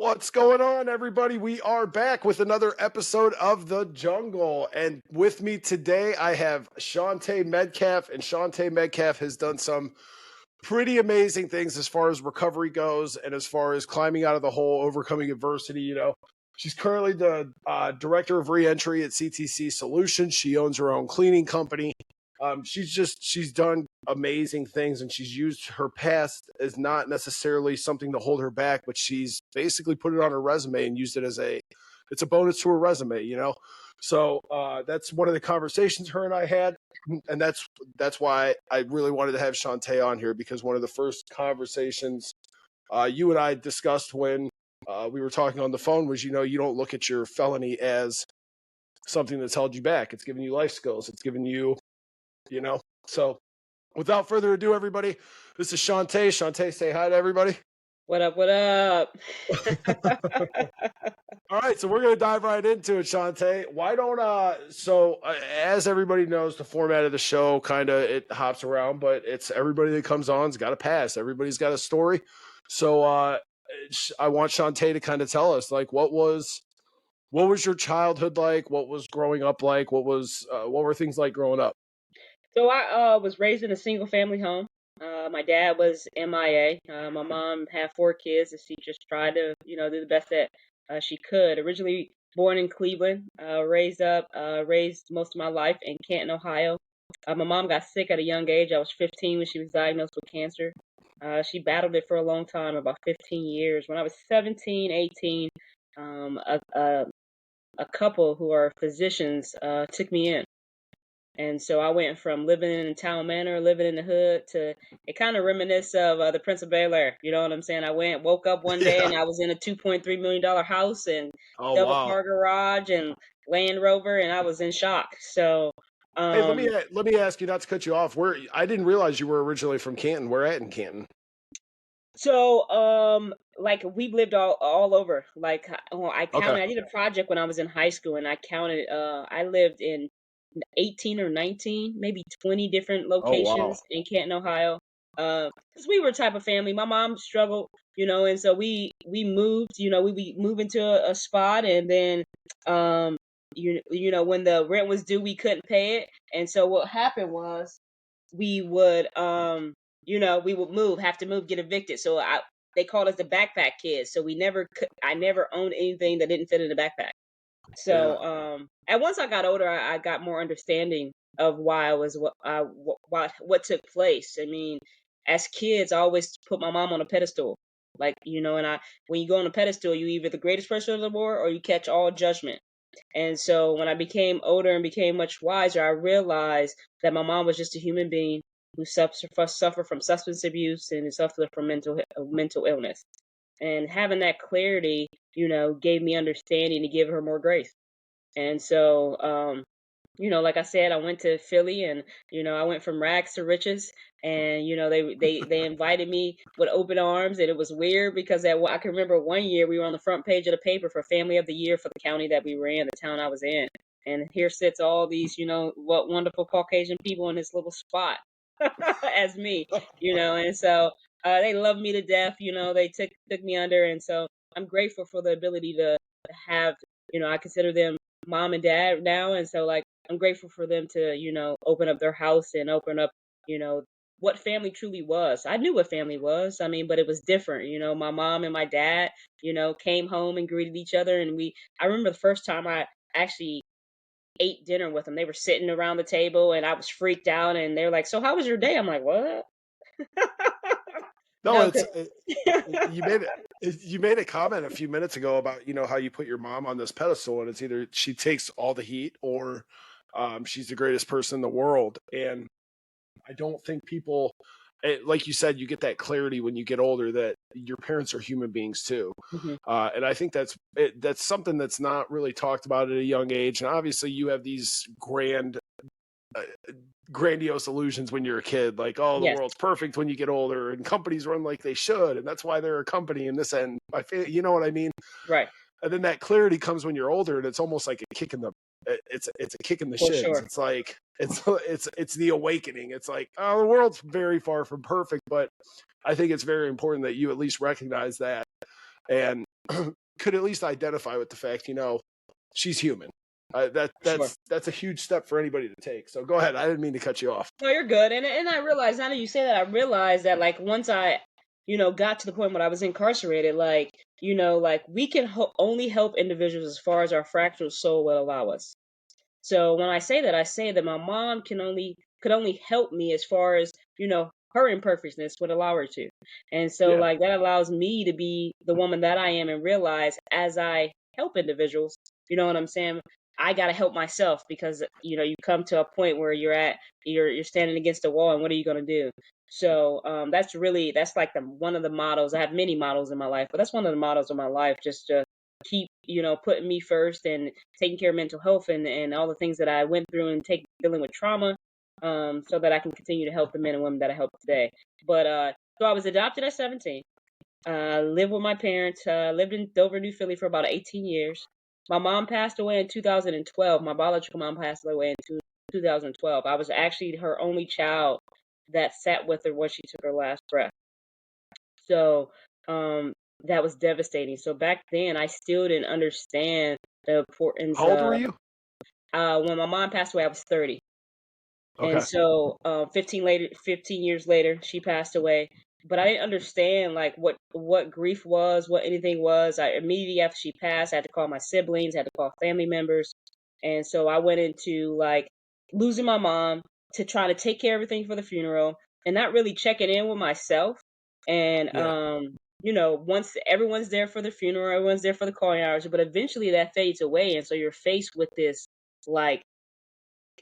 What's going on, everybody? We are back with another episode of The Jungle. And with me today, I have Shauntae Metcalf. And Shauntae Metcalf has done some pretty amazing things as far as recovery goes and as far as climbing out of the hole, overcoming adversity. She's currently the director of reentry at CTC Solutions. She owns her own cleaning company. She's done amazing things, and she's used her past as not necessarily something to hold her back, but she's basically put it on her resume and used it as it's a bonus to her resume. So that's one of the conversations her and I had, and that's why I really wanted to have Shauntae on here, because one of the first conversations you and I discussed when we were talking on the phone was, you don't look at your felony as something that's held you back. It's giving you life skills. It's giving you, So without further ado, everybody, this is Shauntae. Shauntae, say hi to everybody. What up, what up? All right, so we're going to dive right into it, Shauntae. Why don't, as everybody knows, the format of the show it hops around, but it's everybody that comes on's got a past. Everybody's got a story. So I want Shauntae to kind of tell us, like, what was your childhood like? What was growing up like? What were things like growing up? So I was raised in a single family home. My dad was MIA. My mom had 4 kids, and she just tried to, do the best that she could. Originally born in Cleveland, raised most of my life in Canton, Ohio. My mom got sick at a young age. I was 15 when she was diagnosed with cancer. She battled it for a long time, about 15 years. When I was 17, 18, a couple who are physicians took me in. And so I went from living in Town Manor, living in the hood, to it kind of reminisce of the Prince of Bel-Air. You know what I'm saying? Woke up one day and I was in a $2.3 million house and double car garage and Land Rover, and I was in shock. So, hey, let me ask you, not to cut you off. I didn't realize you were originally from Canton. Where at in Canton? So, like we've lived all over. Like I counted. Okay. I did a project when I was in high school, and I counted. I lived in 18 or 19, maybe 20 different locations in Canton, Ohio. Because we were a type of family. My mom struggled, and so we moved. We move into a spot, and then when the rent was due, we couldn't pay it, and so what happened was we would we would have to move, get evicted. So they called us the backpack kids. So I never owned anything that didn't fit in the backpack. So, and once I got older, I got more understanding of why what took place. I mean, as kids, I always put my mom on a pedestal, like, and when you go on a pedestal, you either the greatest person in the world or you catch all judgment. And so when I became older and became much wiser, I realized that my mom was just a human being who suffered from substance abuse and suffered from mental illness. And having that clarity, gave me understanding to give her more grace. And so, like I said, I went to Philly, and I went from rags to riches. And they invited me with open arms, and it was weird because I can remember one year we were on the front page of the paper for Family of the Year for the county that we were in, the town I was in. And here sits all these, what wonderful Caucasian people in this little spot as me, and so they loved me to death. They took me under, and so I'm grateful for the ability to have, I consider them mom and dad now, and so like I'm grateful for them to open up their house and open up what family truly was. I knew what family was, but it was different. My mom and my dad came home and greeted each other, and I remember the first time I actually ate dinner with them. They were sitting around the table, and I was freaked out, and they're like, "So how was your day?" I'm like, "What?" No, you made a comment a few minutes ago about how you put your mom on this pedestal, and it's either she takes all the heat or she's the greatest person in the world. And I don't think people, like you said, you get that clarity when you get older that your parents are human beings too. Mm-hmm. And I think that's something that's not really talked about at a young age. And obviously you have these grandiose illusions when you're a kid, like, oh, the world's perfect when you get older, and companies run like they should, and that's why they're a company. And this, and you know what I mean? Right. And then that clarity comes when you're older, and it's almost like a kick in the shins. Sure. It's like it's the awakening. It's like, oh, the world's very far from perfect, but I think it's very important that you at least recognize that. and could at least identify with the fact, she's human. Sure. That's a huge step for anybody to take. So go ahead. I didn't mean to cut you off. No, you're good. And I realized, now that you say that, I realized that, like, once I, got to the point when I was incarcerated, like, like, we can only help individuals as far as our fractured soul will allow us. So when I say that, I say that my mom could only help me as far as, her imperfectness would allow her to. And so, Yeah. like, that allows me to be the woman that I am, and realize, as I help individuals, you know what I'm saying? I got to help myself, because, you come to a point where you're standing against a wall, and what are you going to do? So, that's like one of the models. I have many models in my life, but that's one of the models of my life, just to keep, putting me first, and taking care of mental health, and all the things that I went through, and dealing with trauma, so that I can continue to help the men and women that I help today. But so I was adopted at 17. Lived with my parents. Lived in Dover, New Philly for about 18 years. My mom passed away in 2012. My biological mom passed away in 2012. I was actually her only child that sat with her when she took her last breath. So that was devastating. So back then, I still didn't understand the importance How old were of. you? When my mom passed away, I was 30. And Okay. so 15 years later, she passed away. But I didn't understand, like, what grief was, what anything was. I immediately after she passed, I had to call my siblings, had to call family members. And so I went into, like, losing my mom, to try to take care of everything for the funeral, and not really checking in with myself. And Yeah. once everyone's there for the funeral, everyone's there for the calling hours, but eventually that fades away, and so you're faced with like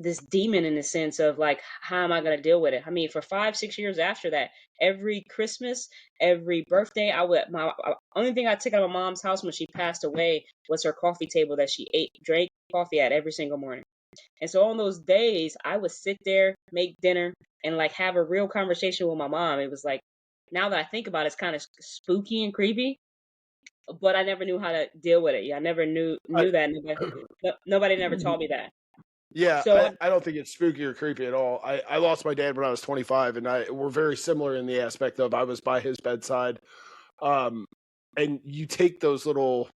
this demon, in the sense of, like, how am I going to deal with it? I mean, for 5, 6 years after that, every Christmas, every birthday, only thing I took out of my mom's house when she passed away was her coffee table that she drank coffee at every single morning. And so on those days, I would sit there, make dinner, and, like, have a real conversation with my mom. It was like, now that I think about it, it's kind of spooky and creepy, but I never knew how to deal with it. Yeah, I never I, knew that. Nobody never taught me that. yeah, So I don't think it's spooky or creepy at all. I lost my dad when I was 25, and we're very similar in the aspect of I was by his bedside. Um, and you take those little.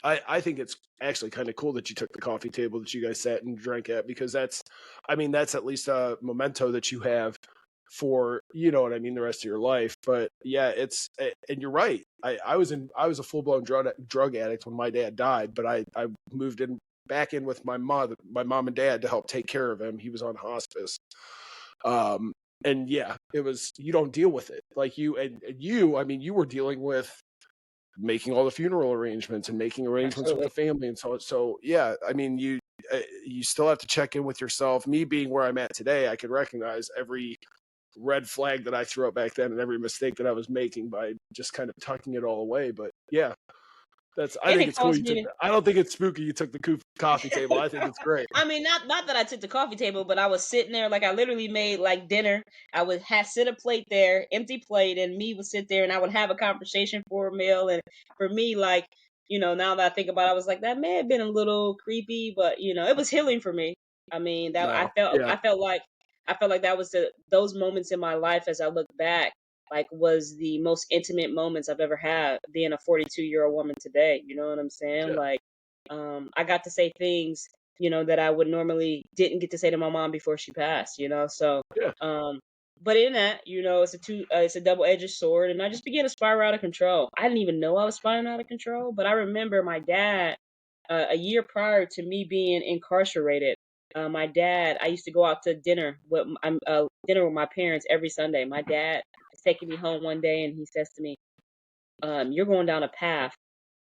I think it's actually kind of cool that you took the coffee table that you guys sat and drank at, because that's at least a memento that you have for, you know what I mean, the rest of your life. But yeah, and you're right. I was a full blown drug addict when my dad died, but I moved back in with my mom and dad to help take care of him. He was on hospice. Um, and yeah, it was, you don't deal with it like I mean, you were dealing with making all the funeral arrangements and making arrangements with absolutely. the family and so yeah, I mean, you still have to check in with yourself. Me being where I'm at today, I can recognize every red flag that I threw up back then and every mistake that I was making by just kind of tucking it all away. But yeah, I And think it it's cool caused you took me that. I don't think it's spooky you took the coffee table. I think it's great. I mean, not that I took the coffee table, but I was sitting there, like, I literally made, like, dinner. I would sit a plate there, empty plate, and me would sit there, and I would have a conversation for a meal. And for me, like, now that I think about it, I was like, that may have been a little creepy, but, it was healing for me. I mean, that No, yeah, I felt like that was those moments in my life, as I look back, like, was the most intimate moments I've ever had, being a 42-year-old woman today. You know what I'm saying? yeah, Like, I got to say things, that I would normally didn't get to say to my mom before she passed. So, yeah, um, but in that, it's a double-edged sword, and I just began to spiral out of control. I didn't even know I was spiraling out of control, but I remember my dad, a year prior to me being incarcerated. My dad, I used to go out to dinner with my parents every Sunday. My dad is taking me home one day, and he says to me, "You're going down a path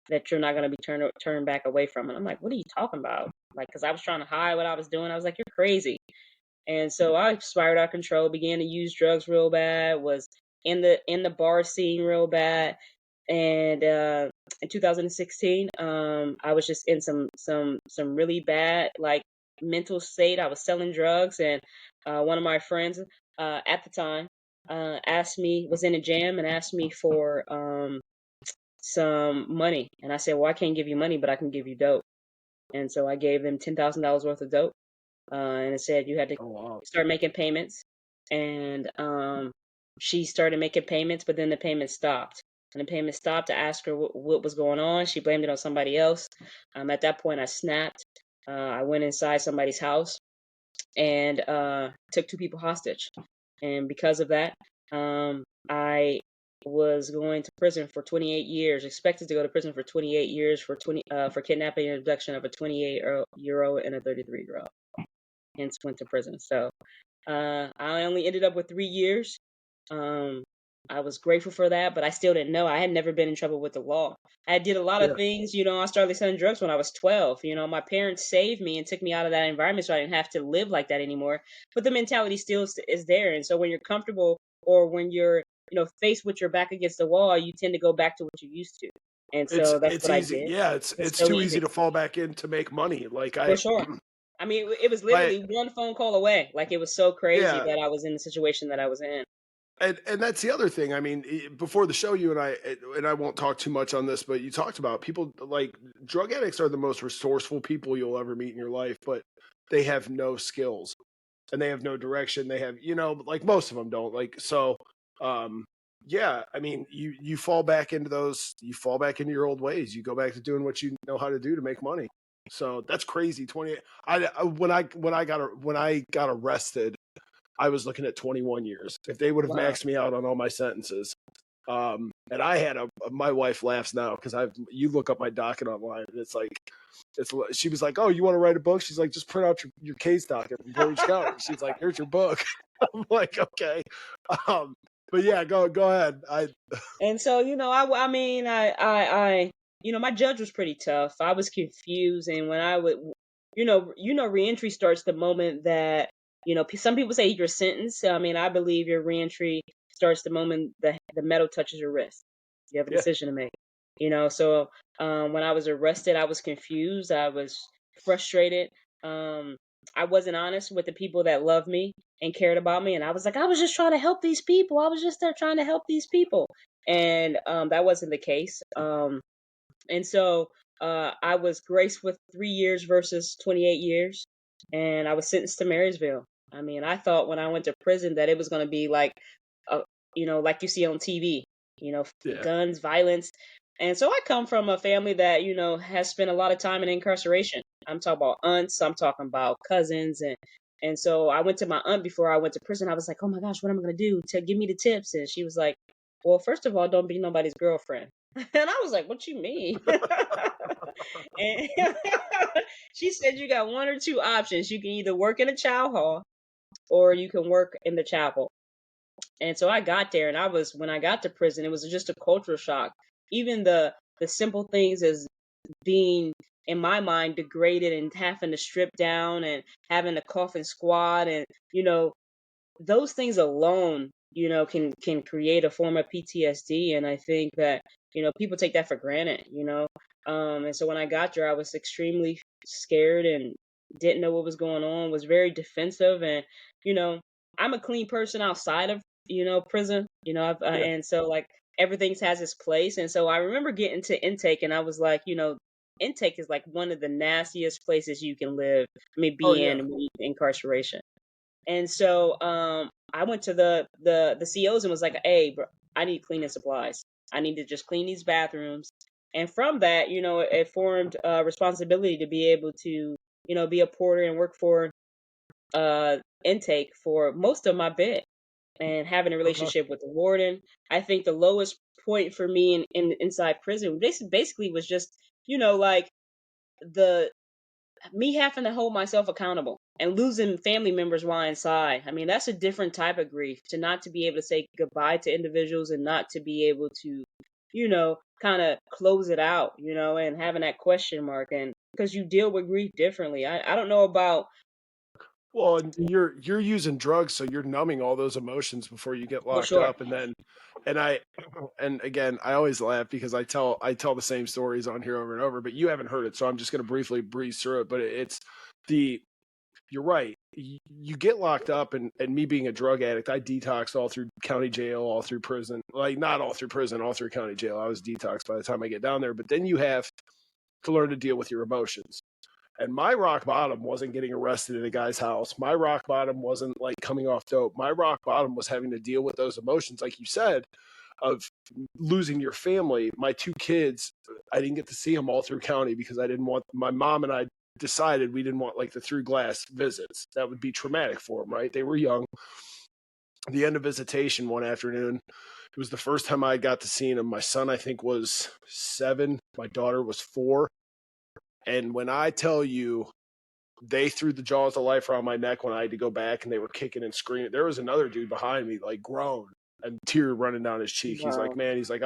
that you're not going to be turned back away from." And I'm like, "What are you talking about?" Like, because I was trying to hide what I was doing. I was like, "You're crazy." And so I spiraled out of control, began to use drugs real bad, was in the bar scene real bad. And in 2016, I was just in some really bad, like, mental state. I was selling drugs, and one of my friends at the time was in a jam, and asked me for some money. And I said, "Well, I can't give you money, but I can give you dope." And so I gave them $10,000 worth of dope, and it said you had to oh wow, start making payments. And she started making payments, but then the payments stopped. and the payment stopped. I asked her what was going on. She blamed it on somebody else. At that point, I snapped. I went inside somebody's house and took 2 people hostage. And because of that, I was going to prison for 28 years, expected to go to prison for 28 years for kidnapping and abduction of a 28-year-old and a 33-year-old. Hence went to prison. So I only ended up with 3 years. I was grateful for that, but I still didn't know. I had never been in trouble with the law. I did a lot of things, I started selling drugs when I was 12. My parents saved me and took me out of that environment so I didn't have to live like that anymore. But the mentality still is there. And so when you're comfortable or when you're, faced with your back against the wall, you tend to go back to what you used to. And so that's It's what I easy. did. Yeah, It's it's so too easy easy. to fall back in to make money. Like For sure. I mean, it was literally one phone call away. Like, it was so crazy yeah, that I was in the situation that I was in. and that's the other thing. I mean, before the show, you and I won't talk too much on this, but you talked about people like drug addicts are the most resourceful people you'll ever meet in your life, but they have no skills and they have no direction. They have, like most of them don't. Like so, um, yeah. I mean, you fall back into you fall back into your old ways. You go back to doing what you know how to do to make money. So that's crazy. 20. When I got arrested, I was looking at 21 years. If they would have Wow. maxed me out on all my sentences, and I had my wife laughs now because you look up my docket online and it's like, she was like, oh, you want to write a book? She's like, just print out your case docket from Portage County. She's like, here's your book. I'm like, okay. But yeah, go ahead. And so, I mean, my judge was pretty tough. I was confused, and when I would, reentry starts the moment that, some people say you're sentenced. I mean, I believe your reentry starts the moment the metal touches your wrist. You have a Yeah, decision to make. So when I was arrested, I was confused. I was frustrated. I wasn't honest with the people that loved me and cared about me, and I was like, I was just trying to help these people. I was just there trying to help these people, and that wasn't the case. And so I was graced with 3 years versus 28 years, and I was sentenced to Marysville. I mean, I thought when I went to prison that it was going to be like, uh, like you see on TV, yeah. guns, violence. And so I come from a family that, has spent a lot of time in incarceration. I'm talking about aunts, I'm talking about cousins, and so I went to my aunt before I went to prison. I was like, "Oh my gosh, what am I gonna do to give me the tips?" And she was like, "Well, first of all, don't be nobody's girlfriend." And I was like, "What you mean?" And she said, "You got one or two options. You can either work in a chow hall or you can work in the chapel." And so I got there, and when I got to prison, it was just a cultural shock. Even the simple things as being, in my mind, degraded and having to strip down and having to cough and squat, and those things alone, can create a form of PTSD. And I think that people take that for granted. And so when I got there, I was extremely scared and didn't know what was going on. Was very defensive, and you know, I'm a clean person outside of prison. Yeah. And so like everything has its place. And so I remember getting to intake, and I was like, intake is like one of the nastiest places you can live. I mean, Oh be yeah. in with incarceration. And so I went to the COs and was like, "Hey, bro, I need cleaning supplies. I need to just clean these bathrooms." And from that, it formed a responsibility to be able to, be a porter and work for intake for most of my bit, and having a Okay. relationship with the warden. I think the lowest point for me in inside prison basically was just, like the me having to hold myself accountable and losing family members while inside. I mean, that's a different type of grief, to not to be able to say goodbye to individuals and not to be able to, kind of close it out, and having that question mark. And because you deal with grief differently. I don't know about. Well, and you're using drugs, so you're numbing all those emotions before you get For locked sure. up, and then, and I, and again, I always laugh because I tell the same stories on here over and over, but you haven't heard it, so I'm just going to briefly breeze through it. But it's the you're right. You get locked up, and me being a drug addict, I detoxed all through county jail, all through prison. Like not all through prison, all through county jail. I was detoxed by the time I get down there. But then you have to learn to deal with your emotions. And my rock bottom wasn't getting arrested in a guy's house. My rock bottom wasn't like coming off dope. My rock bottom was having to deal with those emotions, like you said, of losing your family, my 2 kids, I didn't get to see them all through county because I didn't want, my mom and I decided we didn't want like the through glass visits. That would be traumatic for them, right? They were young. The end of visitation one afternoon, it was the first time I got to see them. My son, I think, was 7. My daughter was 4. And when I tell you, they threw the jaws of life around my neck when I had to go back, and they were kicking and screaming. There was another dude behind me, like grown, and tear running down his cheek. Wow. He's like, man, he's like,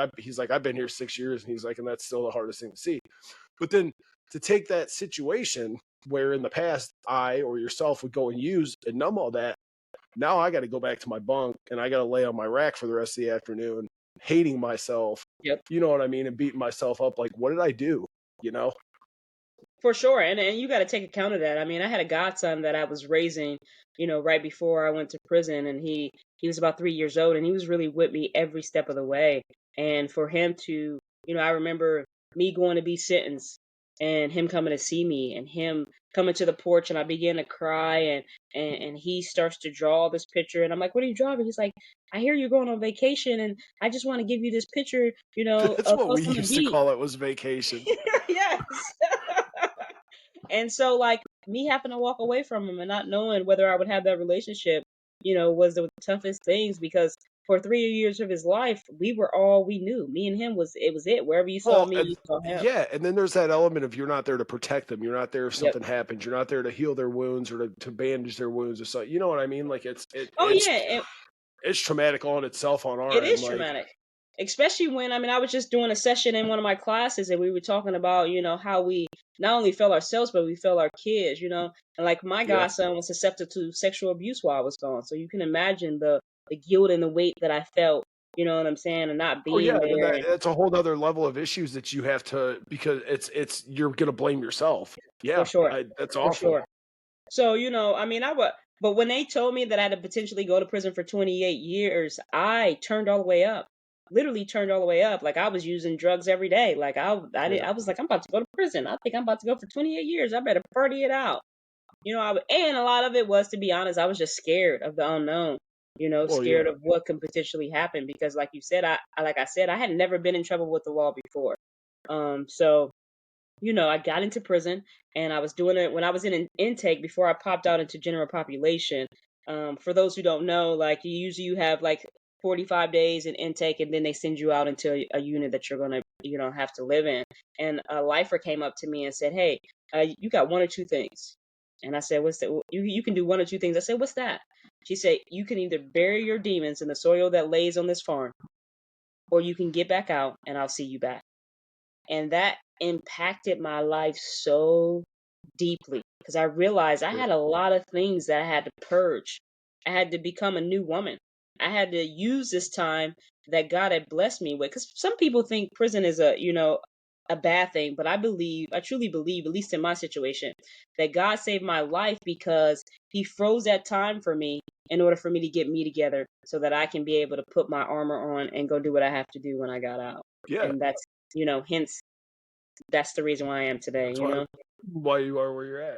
I've been here 6 years, and he's like, and that's still the hardest thing to see. But then to take that situation where in the past I or yourself would go and use and numb all that, now I got to go back to my bunk and I got to lay on my rack for the rest of the afternoon, hating myself. Yep. You know what I mean? And beating myself up. Like, what did I do? You know? For sure. And you got to take account of that. I mean, I had a godson that I was raising, right before I went to prison, and he was about 3 years old, and he was really with me every step of the way. And for him to, I remember me going to be sentenced and him coming to see me and him coming to the porch, and I began to cry, and he starts to draw this picture, and I'm like, what are you drawing? He's like, I hear you're going on vacation, and I just want to give you this picture, That's of what we us on the used to beach. call it, was vacation. Yes. And so, like, me having to walk away from him and not knowing whether I would have that relationship, was the toughest things, because for 3 years of his life, we were all we knew. Me and him was it. Wherever you saw Well, me, you saw him. yeah, and then there's that element of you're not there to protect them. You're not there if Yep. something happens. You're not there to heal their wounds or to bandage their wounds or something. You know what I mean? Like Oh yeah, it's traumatic on itself on our it end. is Like, traumatic. Especially when, I was just doing a session in one of my classes, and we were talking about, how we not only felt ourselves, but we felt our kids, and like my yeah. godson was susceptible to sexual abuse while I was gone. So you can imagine the guilt and the weight that I felt, you know what I'm saying, and not Oh yeah, being and there. that's a whole other level of issues that you have to, because it's you're gonna blame yourself. For Yeah, sure. that's For awful. sure. So, I would, but when they told me that I had to potentially go to prison for 28 years, I turned all the way up. Literally turned all the way up. Like, I was using drugs every day. Like, I was like, I'm about to go to prison. I think I'm about to go for 28 years. I better party it out. And a lot of it was, to be honest, I was just scared of the unknown. Well, Scared yeah. of what can potentially happen, because, like you said, like I said, I had never been in trouble with the law before. So I got into prison, and I was doing it when I was in an intake before I popped out into general population. For those who don't know, like, you have like 45 days in intake, and then they send you out into a unit that you're gonna have to live in. And a lifer came up to me and said, "Hey, you got one or two things." And I said, "What's that?" You can do one or two things. I said, "What's that?" She said, "You can either bury your demons in the soil that lays on this farm, or you can get back out, and I'll see you back." And that impacted my life so deeply, because I realized I had a lot of things that I had to purge. I had to become a new woman. I had to use this time that God had blessed me with. Because some people think prison is a bad thing, but I truly believe, at least in my situation, that God saved my life because He froze that time for me in order for me to get me together, so that I can be able to put my armor on and go do what I have to do when I got out. Yeah. And that's, hence, that's the reason why I am today, That's why you are where you're at.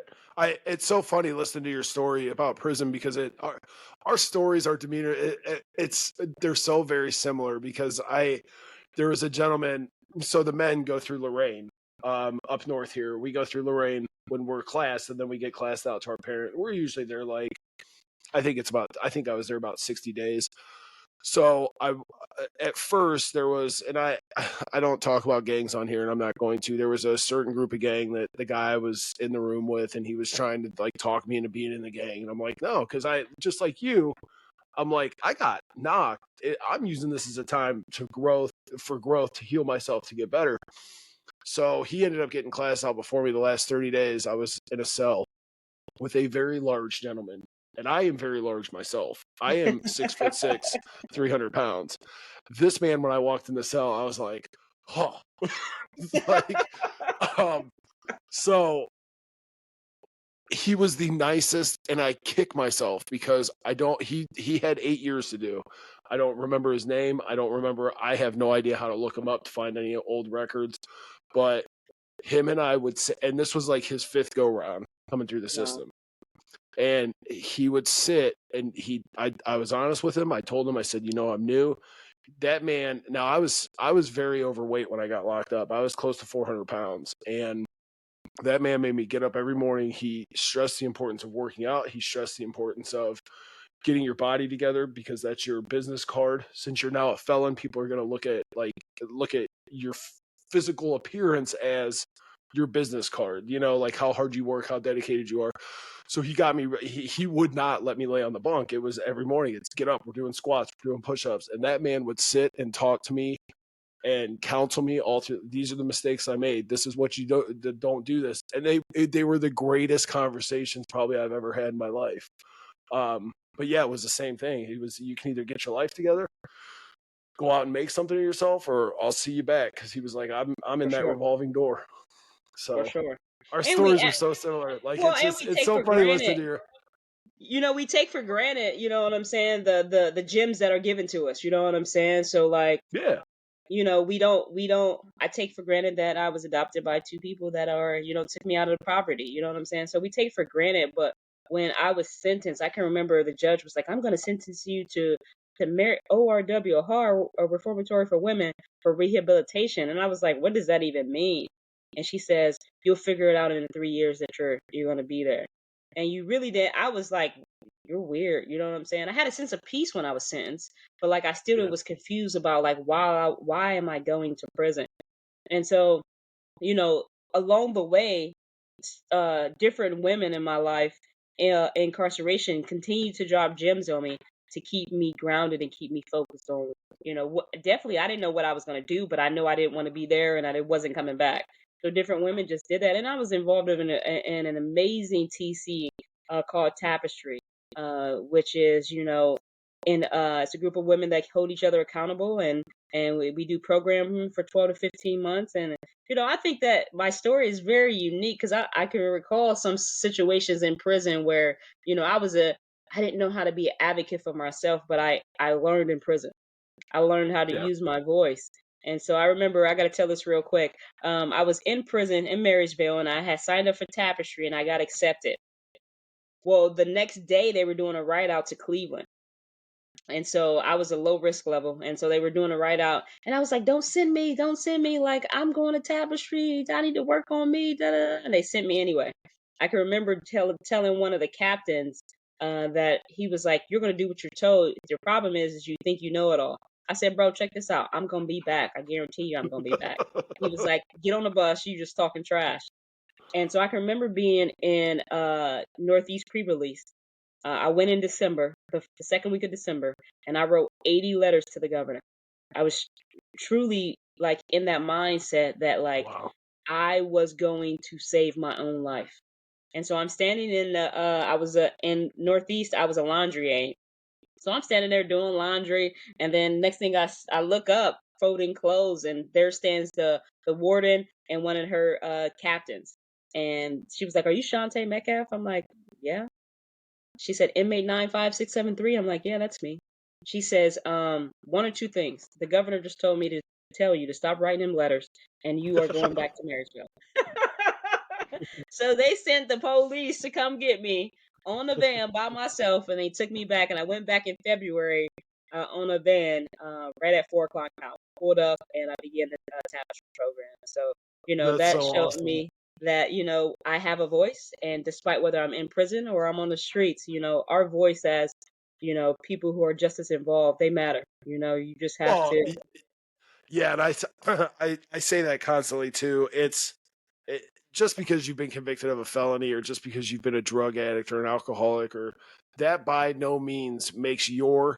It's so funny listening to your story about prison, because our stories, our demeanor, they're so very similar, because there was a gentleman. So the men go through Lorraine, up north here. We go through Lorraine when we're classed, and then we get classed out to our parent. We're usually there like, I think I was there about 60 days. So at first there was, and I don't talk about gangs on here, and I'm not going to. There was a certain group of gang that the guy was in the room with, and he was trying to like talk me into being in the gang, and I'm like, no, because I, just like you, I'm like, I got knocked. I'm using this as a time to growth, to heal myself, to get better. So he ended up getting class out before me. The last 30 days I was in a cell with a very large gentleman. And I am very large myself. I am 6'6", 300 pounds. This man, when I walked in the cell, I was like, oh, like, so he was the nicest, and I kick myself because he had 8 years to do. I don't remember his name. I have no idea how to look him up to find any old records, but him and I would say, and this was like his 5th go round coming through the system. And he would sit, and I was honest with him. I told him, I said, I'm new. that man. Now I was very overweight when I got locked up. I was close to 400 pounds, and that man made me get up every morning. He stressed the importance of working out. He stressed the importance of getting your body together because that's your business card. Since you're now a felon, people are going to look at your physical appearance as your business card, you know, like how hard you work, how dedicated you are. So he got me, he would not let me lay on the bunk. It was every morning, it's get up, we're doing squats, we're doing push-ups. And that man would sit and talk to me and counsel me all through. These are the mistakes I made. This is what you don't do this. And they were the greatest conversations probably I've ever had in my life. But yeah, it was the same thing. He was, you can either get your life together, go out and make something of yourself, or I'll see you back. Because he was like, I'm in For that sure. revolving door. For So sure. our And we stories are so similar. Like well, it's and just we it's take so for funny granted, listening to your. we take for granted, you know what I'm saying, the gems that are given to us, you know what I'm saying? So like, Yeah. we don't I take for granted that I was adopted by two people that are, took me out of the poverty, you know what I'm saying? So we take for granted, but when I was sentenced, I can remember the judge was like, I'm going to sentence you to ORW, a reformatory for women for rehabilitation. And I was like, what does that even mean? And she says, you'll figure it out in the 3 years that you're going to be there. And you really did. I was like, you're weird. You know what I'm saying? I had a sense of peace when I was sentenced, but like I still Yeah. was confused about like why am I going to prison? And so, you know, along the way, different women in my life, incarceration, continue to drop gems on me to keep me grounded and keep me focused on, definitely I didn't know what I was going to do, but I know I didn't want to be there and I wasn't coming back. So different women just did that, and I was involved in an amazing TC called Tapestry, which is, it's a group of women that hold each other accountable, and we do programming for 12 to 15 months. And I think that my story is very unique because I can recall some situations in prison where, I didn't know how to be an advocate for myself, but I learned in prison. I learned how to Yeah. use my voice. And so I remember, I got to tell this real quick. I was in prison in Marysville, and I had signed up for Tapestry, and I got accepted. Well, the next day they were doing a ride out to Cleveland. And so I was a low risk level. And so they were doing a write out. And I was like, don't send me, don't send me. Like, I'm going to Tapestry. I need to work on me. Da, da. And they sent me anyway. I can remember telling one of the captains that he was like, you're going to do what you're told. Your problem is you think you know it all. I said, bro, check this out. I'm going to be back. I guarantee you I'm going to be back. He was like, get on the bus. You just talking trash. And so I can remember being in Northeast pre-release. I went in December, the second week of December, and I wrote 80 letters to the governor. I was truly like in that mindset that like Wow. I was going to save my own life. And so I'm standing in I was in Northeast, I was a laundry aide. So I'm standing there doing laundry, and then next thing I look up, folding clothes, and there stands the warden and one of her captains. And she was like, "Are you Shauntae Metcalf?" I'm like, "Yeah." She said, "Inmate 95673." I'm like, "Yeah, that's me." She says, one or two things. The governor just told me to tell you to stop writing them letters, and you are going back to Marysville. So they sent the police to come get me on a van by myself, and they took me back. And I went back in February on a van right at 4 o'clock now. Pulled up, and I began the tapestry program. So That's that so showed awesome. me that I have a voice, and despite whether I'm in prison or I'm on the streets, our voice as people who are just as involved, they matter. You just have Well, to. yeah, and I say that constantly too. It, just because you've been convicted of a felony, or just because you've been a drug addict or an alcoholic, or that by no means makes your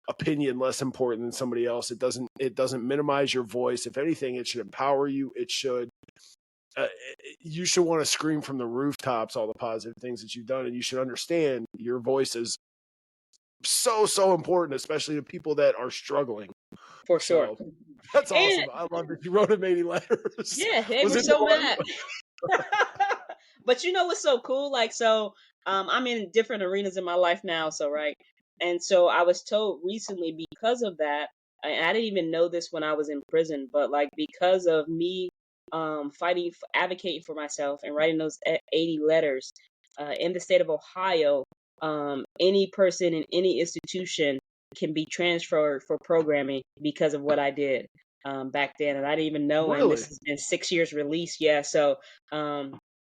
opinion less important than somebody else. It doesn't minimize your voice. If anything, it should empower you. It should uh, you should want to scream from the rooftops all the positive things that you've done, and you should understand your voice is so important, especially to people that are struggling. For sure. So that's And awesome. I love that you wrote him 80 letters. yeah, they Was were it so one? mad. But you know what's so cool? Like, so I'm in different arenas in my life now, so right. And so I was told recently because of that, and I didn't even know this when I was in prison, but like because of me fighting, advocating for myself and writing those 80 letters in the state of Ohio, any person in any institution can be transferred for programming because of what I did back then, and I didn't even know. And this Really? has been 6 years release, yeah. So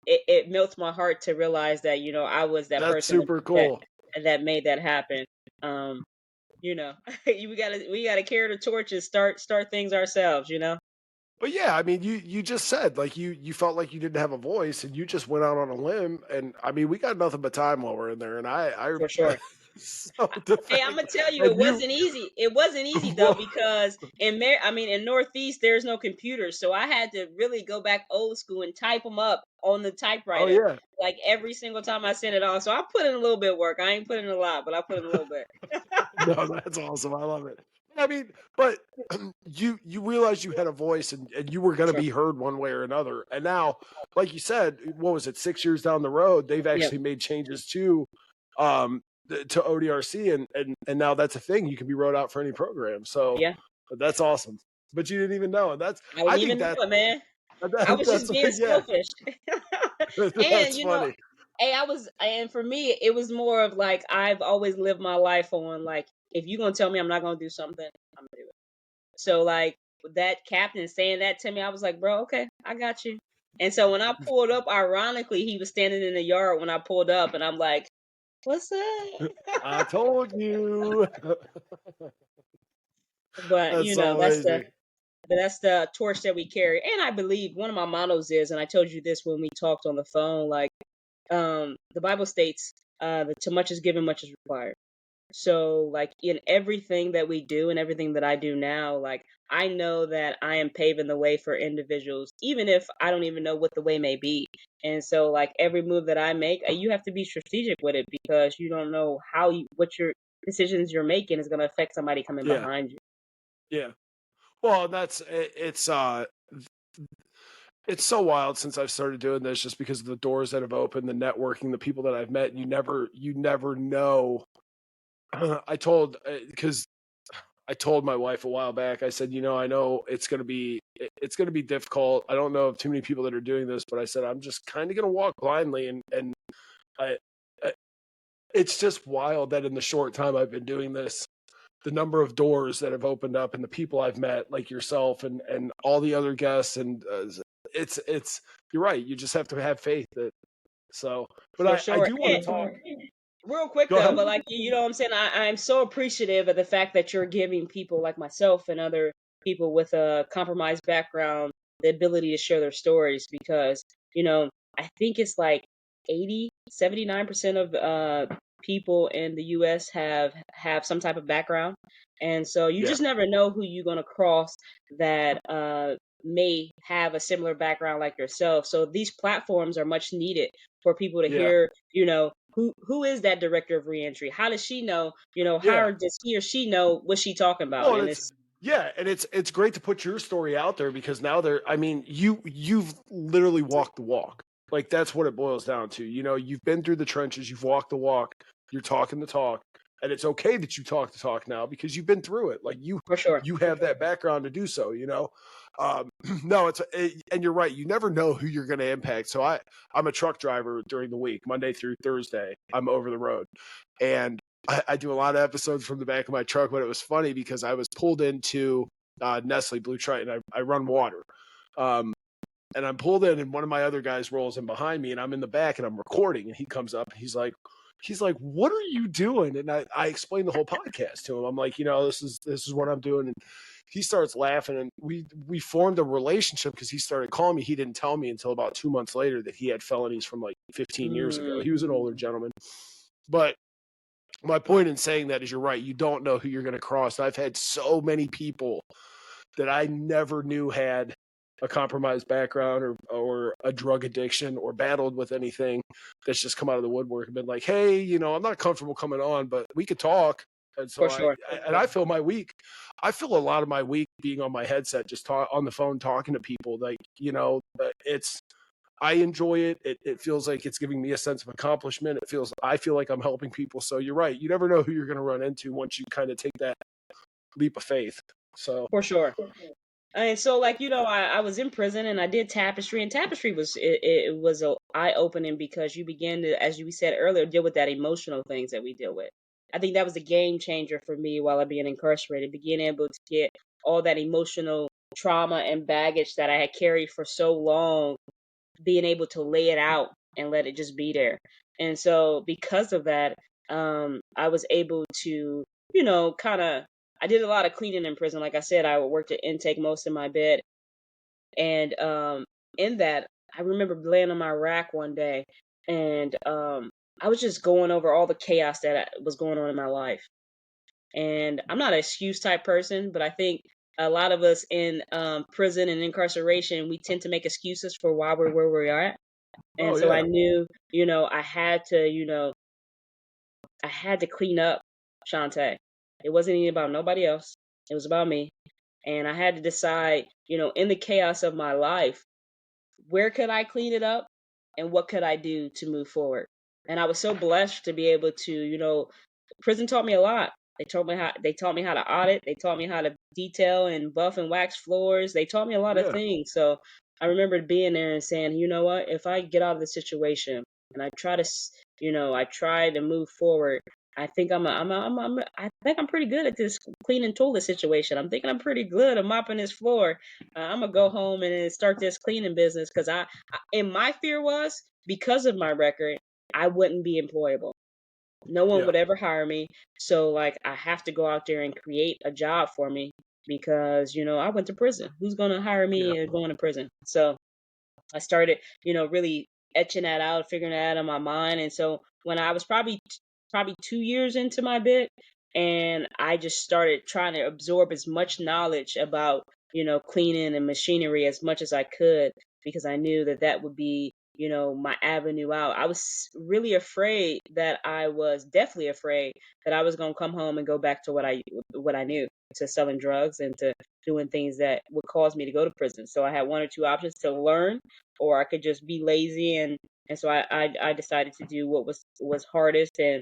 it melts my heart to realize that I was that That's person super that cool. that made that happen. Um, we gotta carry the torch and start things ourselves. But yeah, I mean, you just said like you felt like you didn't have a voice, and you just went out on a limb. And I mean, we got nothing but time while we're in there, and I For sure. so the Hey, I'm fact gonna tell you, it and you wasn't easy. It wasn't easy though because in Northeast, there's no computers, so I had to really go back old school and type them up on the oh typewriter, yeah. like every single time I sent it off. So I put in a little bit of work. I ain't put in a lot, but I put in a little bit. No, that's awesome. I love it. I mean, but you realized you had a voice, and you were For going to sure. be heard one way or another. And now, like you said, what was it? 6 years down the road, they've Yep. actually made changes to ODRC, and now that's a thing. You can be wrote out for any program. So Yeah. that's awesome. But you didn't even know, and I I didn't think even know it, man. I was just that's being yeah, selfish. And that's funny. hey, and for me, it was more of like I've always lived my life on like if you're gonna tell me I'm not gonna do something, I'm gonna do it. So like that captain saying that to me, I was like, bro, okay, I got you. And so when I pulled up, ironically, he was standing in the yard when I pulled up, and I'm like, what's up? I told you. But That's so amazing. that's the torch that we carry. And I believe one of my mottos is, and I told you this when we talked on the phone, like the Bible states that too much is given, much is required. So, like in everything that we do and everything that I do now, like I know that I am paving the way for individuals, even if I don't even know what the way may be. And so, like every move that I make, you have to be strategic with it because you don't know what your decisions you're making is going to affect somebody coming Yeah, behind you. yeah. Well, it's so wild since I've started doing this, just because of the doors that have opened, the networking, the people that I've met. You never know. Because I told my wife a while back. I said, I know it's gonna be difficult. I don't know of too many people that are doing this, but I said I'm just kind of gonna walk blindly, and I, I it's just wild that in the short time I've been doing this, the number of doors that have opened up and the people I've met, like yourself and all the other guests, and it's you're right. You just have to have faith that. So, but For I sure. do want to talk. Real quick Go though, ahead. but like you know what I'm saying, I'm so appreciative of the fact that you're giving people like myself and other people with a compromised background the ability to share their stories because, I think it's like 79% of people in the US have some type of background. And so you Yeah, just never know who you're gonna cross that may have a similar background like yourself. So these platforms are much needed for people to yeah, hear, who is that director of reentry? How does she know? yeah. How does he or she know what she talking about? Well, And and it's it's yeah, and it's great to put your story out there, because now I mean, you've literally walked the walk. Like that's what it boils down to. You've been through the trenches, you've walked the walk, you're talking the talk, and it's okay that you talk the talk now because you've been through it. Like you for sure, you have that background to do so. No, and you're right. You never know who you're going to impact. So I'm a truck driver during the week, Monday through Thursday. I'm over the road, and I do a lot of episodes from the back of my truck. But it was funny because I was pulled into Nestle Blue Triton. I run water. Um, and I'm pulled in, and one of my other guys rolls in behind me, and I'm in the back and I'm recording, and he comes up and he's like, what are you doing? And I explained the whole podcast to him. I'm like, this is what I'm doing. And he starts laughing, and we formed a relationship because he started calling me. He didn't tell me until about 2 months later that he had felonies from like 15 years ago. mm, He was an older gentleman. But my point in saying that is, you're right. You don't know who you're going to cross. I've had so many people that I never knew had a compromised background or a drug addiction or battled with anything, that's just come out of the woodwork and been like, hey, I'm not comfortable coming on, but we could talk. And so for sure. I feel my week. I feel a lot of my week being on my headset, just on the phone, talking to people. Like, I enjoy it. It feels like it's giving me a sense of accomplishment. I feel like I'm helping people. So you're right. You never know who you're going to run into once you kind of take that leap of faith. So For sure. And so, like I was in prison and I did tapestry, and tapestry it was a eye opening because you begin to, as you said earlier, deal with that emotional things that we deal with. I think that was a game changer for me while I'm being incarcerated, being able to get all that emotional trauma and baggage that I had carried for so long, being able to lay it out and let it just be there. And so because of that, I was able to, kind of, I did a lot of cleaning in prison. Like I said, I worked at intake most of my bed. And in that, I remember laying on my rack one day, and I was just going over all the chaos that was going on in my life. And I'm not an excuse type person, but I think a lot of us in prison and incarceration, we tend to make excuses for why we're where we are at. And Oh so I yeah. knew, I had to clean up, Shauntae. It wasn't even about nobody else. It was about me. And I had to decide, in the chaos of my life, where could I clean it up and what could I do to move forward? And I was so blessed to be able to, prison taught me a lot. They taught me how to audit, they taught me how to detail and buff and wax floors. They taught me a lot of Yeah. things. So I remember being there and saying, you know what, if I get out of the situation and I try to, I try to move forward, I think I'm pretty good at this cleaning toilet situation. I'm thinking I'm pretty good at mopping this floor. I'm gonna go home and then start this cleaning business because and my fear was because of my record, I wouldn't be employable. No one Yeah. would ever hire me. So like I have to go out there and create a job for me because I went to prison. Who's gonna hire Yeah. me going to prison? So I started, really etching that out, figuring that out in my mind. And so when I was probably 2 years into my bit, and I just started trying to absorb as much knowledge about, cleaning and machinery as much as I could because I knew that that would be, my avenue out. I was really afraid that I was definitely afraid that I was going to come home and go back to what I knew, to selling drugs and to doing things that would cause me to go to prison. So I had one or two options: to learn, or I could just be lazy. And so I decided to do what was hardest, and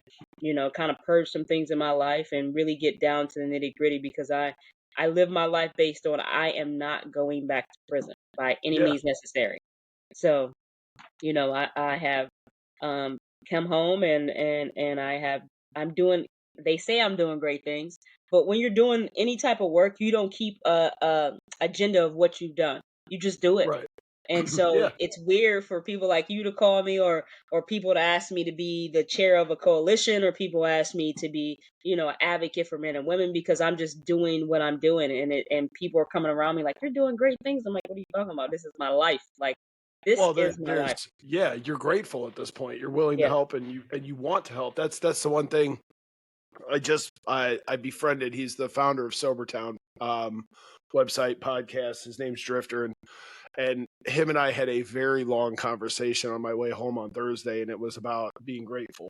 kind of purge some things in my life and really get down to the nitty gritty because I live my life based on I am not going back to prison by any Yeah. means necessary. So I have um come home, and I'm doing, they say I'm doing great things, but when you're doing any type of work, you don't keep a agenda of what you've done. You just do it. Right. And so Yeah. it's weird for people like you to call me, or people to ask me to be the chair of a coalition, or people ask me to be, an advocate for men and women, because I'm just doing what I'm doing, and people are coming around me like, you're doing great things. I'm like, what are you talking about? This is my life. Like, this Well, is my there's life. yeah, you're grateful at this point. You're willing to Yeah. help, and you want to help. That's the one thing. I befriended. He's the founder of Sobertown website podcast. His name's Drifter, and him and I had a very long conversation on my way home on Thursday, and it was about being grateful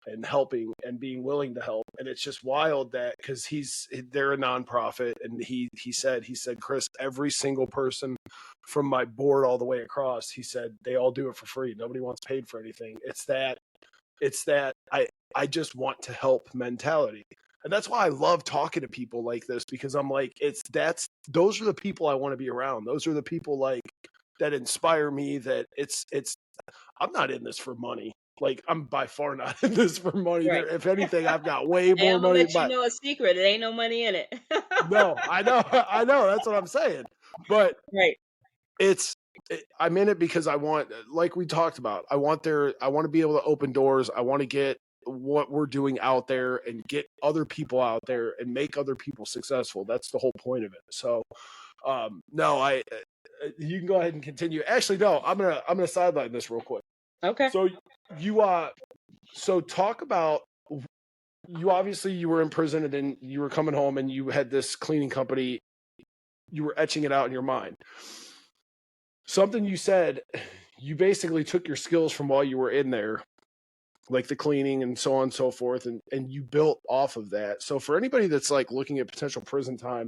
and helping and being willing to help. And it's just wild that because they're a nonprofit, and he said, Chris, every single person from my board all the way across, he said they all do it for free. Nobody wants paid for anything. It's that I just want to help mentality. And that's why I love talking to people like this, because I'm like, those are the people I want to be around. Those are the people like that inspire me, that I'm not in this for money. Like, I'm by far not in this for money. Right. There, if anything, I've got way Hey, more I'm gonna money. let you But know a secret. It ain't no money in it. no, I know, I know. That's what I'm saying. But Right. I'm in it because I want, like we talked about, I want to be able to open doors. I want to get what we're doing out there and get other people out there and make other people successful. That's the whole point of it. So, no, you can go ahead and continue. Actually, no, I'm gonna sideline this real quick. Okay. So you so talk about, you obviously you were in prison, and then you were coming home and you had this cleaning company. You were etching it out in your mind. Something you said, you basically took your skills from while you were in there, like the cleaning and so on and so forth, and you built off of that. So for anybody that's like looking at potential prison time,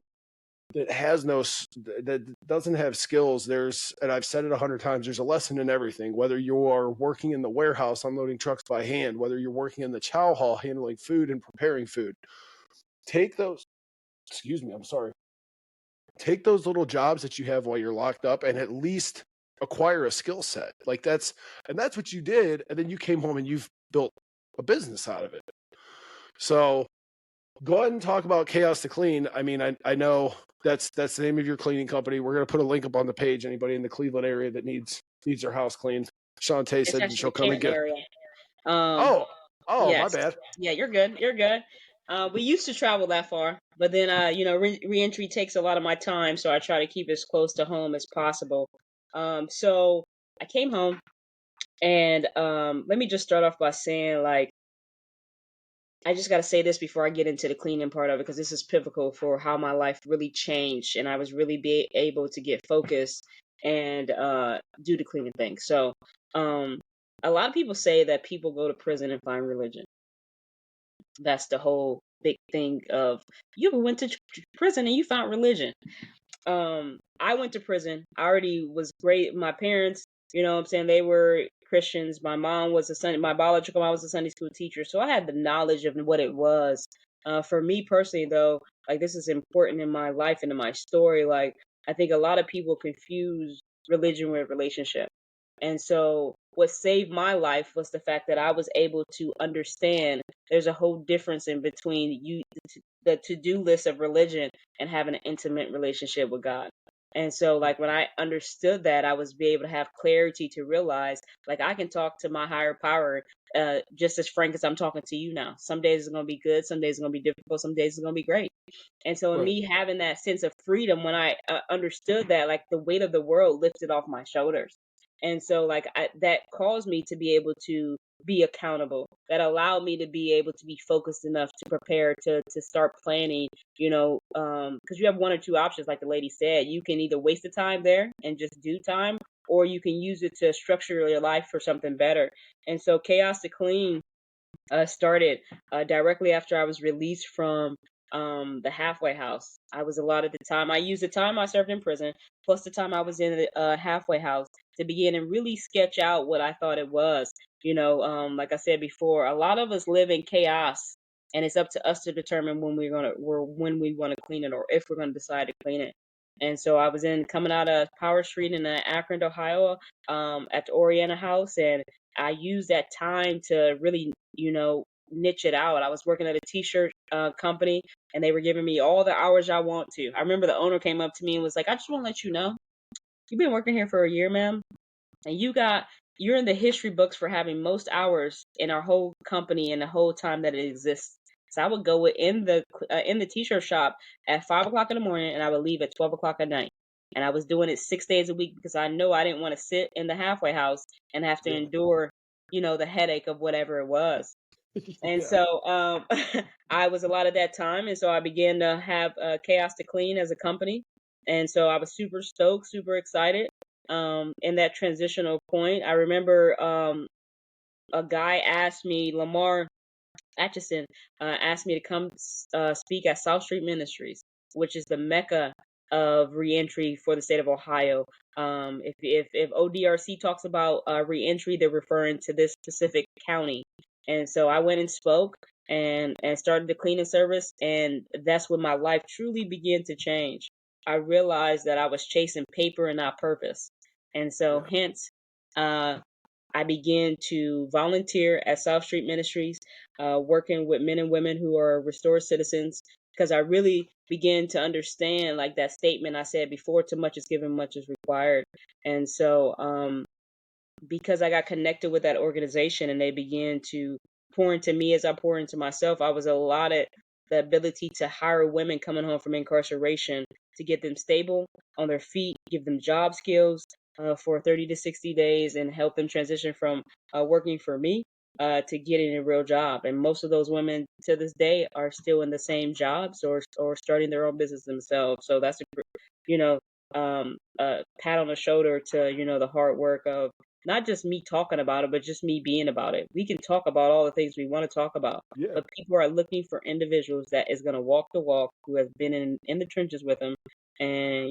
that doesn't have skills, and I've said it 100 times, there's a lesson in everything. Whether you are working in the warehouse unloading trucks by hand, whether you're working in the chow hall handling food and preparing food, take those, excuse me, I'm sorry, take those little jobs that you have while you're locked up and at least acquire a skill set. Like that's what you did, and then you came home and you've built a business out of it. So go ahead and talk about Chaos to Clean. I mean, I know that's the name of your cleaning company. We're going to put a link up on the page. Anybody in the Cleveland area that needs their house cleaned. Shauntae It's said that actually she'll the come and Canton get. area. Um, Oh, my yes. bad. Yeah, you're good. You're good. We used to travel that far, but then, reentry takes a lot of my time, so I try to keep as close to home as possible. So I came home, and let me just start off by saying, like, I just got to say this before I get into the cleaning part of it, because this is pivotal for how my life really changed, and I was really able to get focused and do the cleaning thing. So, um, a lot of people say that people go to prison and find religion. That's the whole big thing of, you ever went to prison and you found religion. I went to prison. I already was great. My parents, what I'm saying, they were Christians. My mom was my biological mom was a Sunday school teacher, so I had the knowledge of what it was. For me personally, though, like, this is important in my life and in my story. Like, I think a lot of people confuse religion with relationship. And so what saved my life was the fact that I was able to understand there's a whole difference in between the to-do list of religion and having an intimate relationship with God. And so, like, when I understood that, I was be able to have clarity to realize, like, I can talk to my higher power just as frank as I'm talking to you now. Some days it's going to be good, some days it's going to be difficult, some days it's going to be great. And so, in Right. me having that sense of freedom, when I understood that, like, the weight of the world lifted off my shoulders. And so, like, that caused me to be able to be accountable. That allowed me to be able to be focused enough to prepare to start planning. Because you have one or two options, like the lady said. You can either waste the time there and just do time, or you can use it to structure your life for something better. And so, Chaos to Clean started directly after I was released from the halfway house. I was allotted the time. I used the time I served in prison plus the time I was in the halfway house to begin and really sketch out what I thought it was. Like I said before, a lot of us live in chaos, and it's up to us to determine when we want to clean it, or if we're going to decide to clean it. And so I was coming out of Power Street in Akron, Ohio, at the Oriana House, and I used that time to really, niche it out. I was working at a t-shirt company, and they were giving me all the hours I want to. I remember the owner came up to me and was like, "I just want to let you know, you've been working here for a year, ma'am, and you're in the history books for having most hours in our whole company and the whole time that it exists." So I would go in the t-shirt shop at 5 o'clock in the morning, and I would leave at 12 o'clock at night. And I was doing it 6 days a week because I know I didn't want to sit in the halfway house and have to Yeah. endure, the headache of whatever it was. And Yeah. so, I was a lot of that time, and so I began to have Chaos to Clean as a company. And so I was super stoked, super excited. In that transitional point, I remember a guy asked me, Lamar Atchison, asked me to come speak at South Street Ministries, which is the mecca of reentry for the state of Ohio. If ODRC talks about reentry, they're referring to this specific county. And so I went and spoke and started the cleaning service, and that's when my life truly began to change. I realized that I was chasing paper and not purpose, and so Yeah. hence. I began to volunteer at South Street Ministries, working with men and women who are restored citizens, because I really began to understand, like that statement I said before, too much is given, much is required. And so, because I got connected with that organization and they began to pour into me as I pour into myself, I was allotted the ability to hire women coming home from incarceration to get them stable on their feet, give them job skills for 30 to 60 days, and help them transition from working for me to getting a real job. And most of those women to this day are still in the same jobs or starting their own business themselves. So that's you know, pat on the shoulder to, the hard work of not just me talking about it, but just me being about it. We can talk about all the things we want to talk about, Yeah. but people are looking for individuals that is going to walk the walk, who has been in the trenches with them, and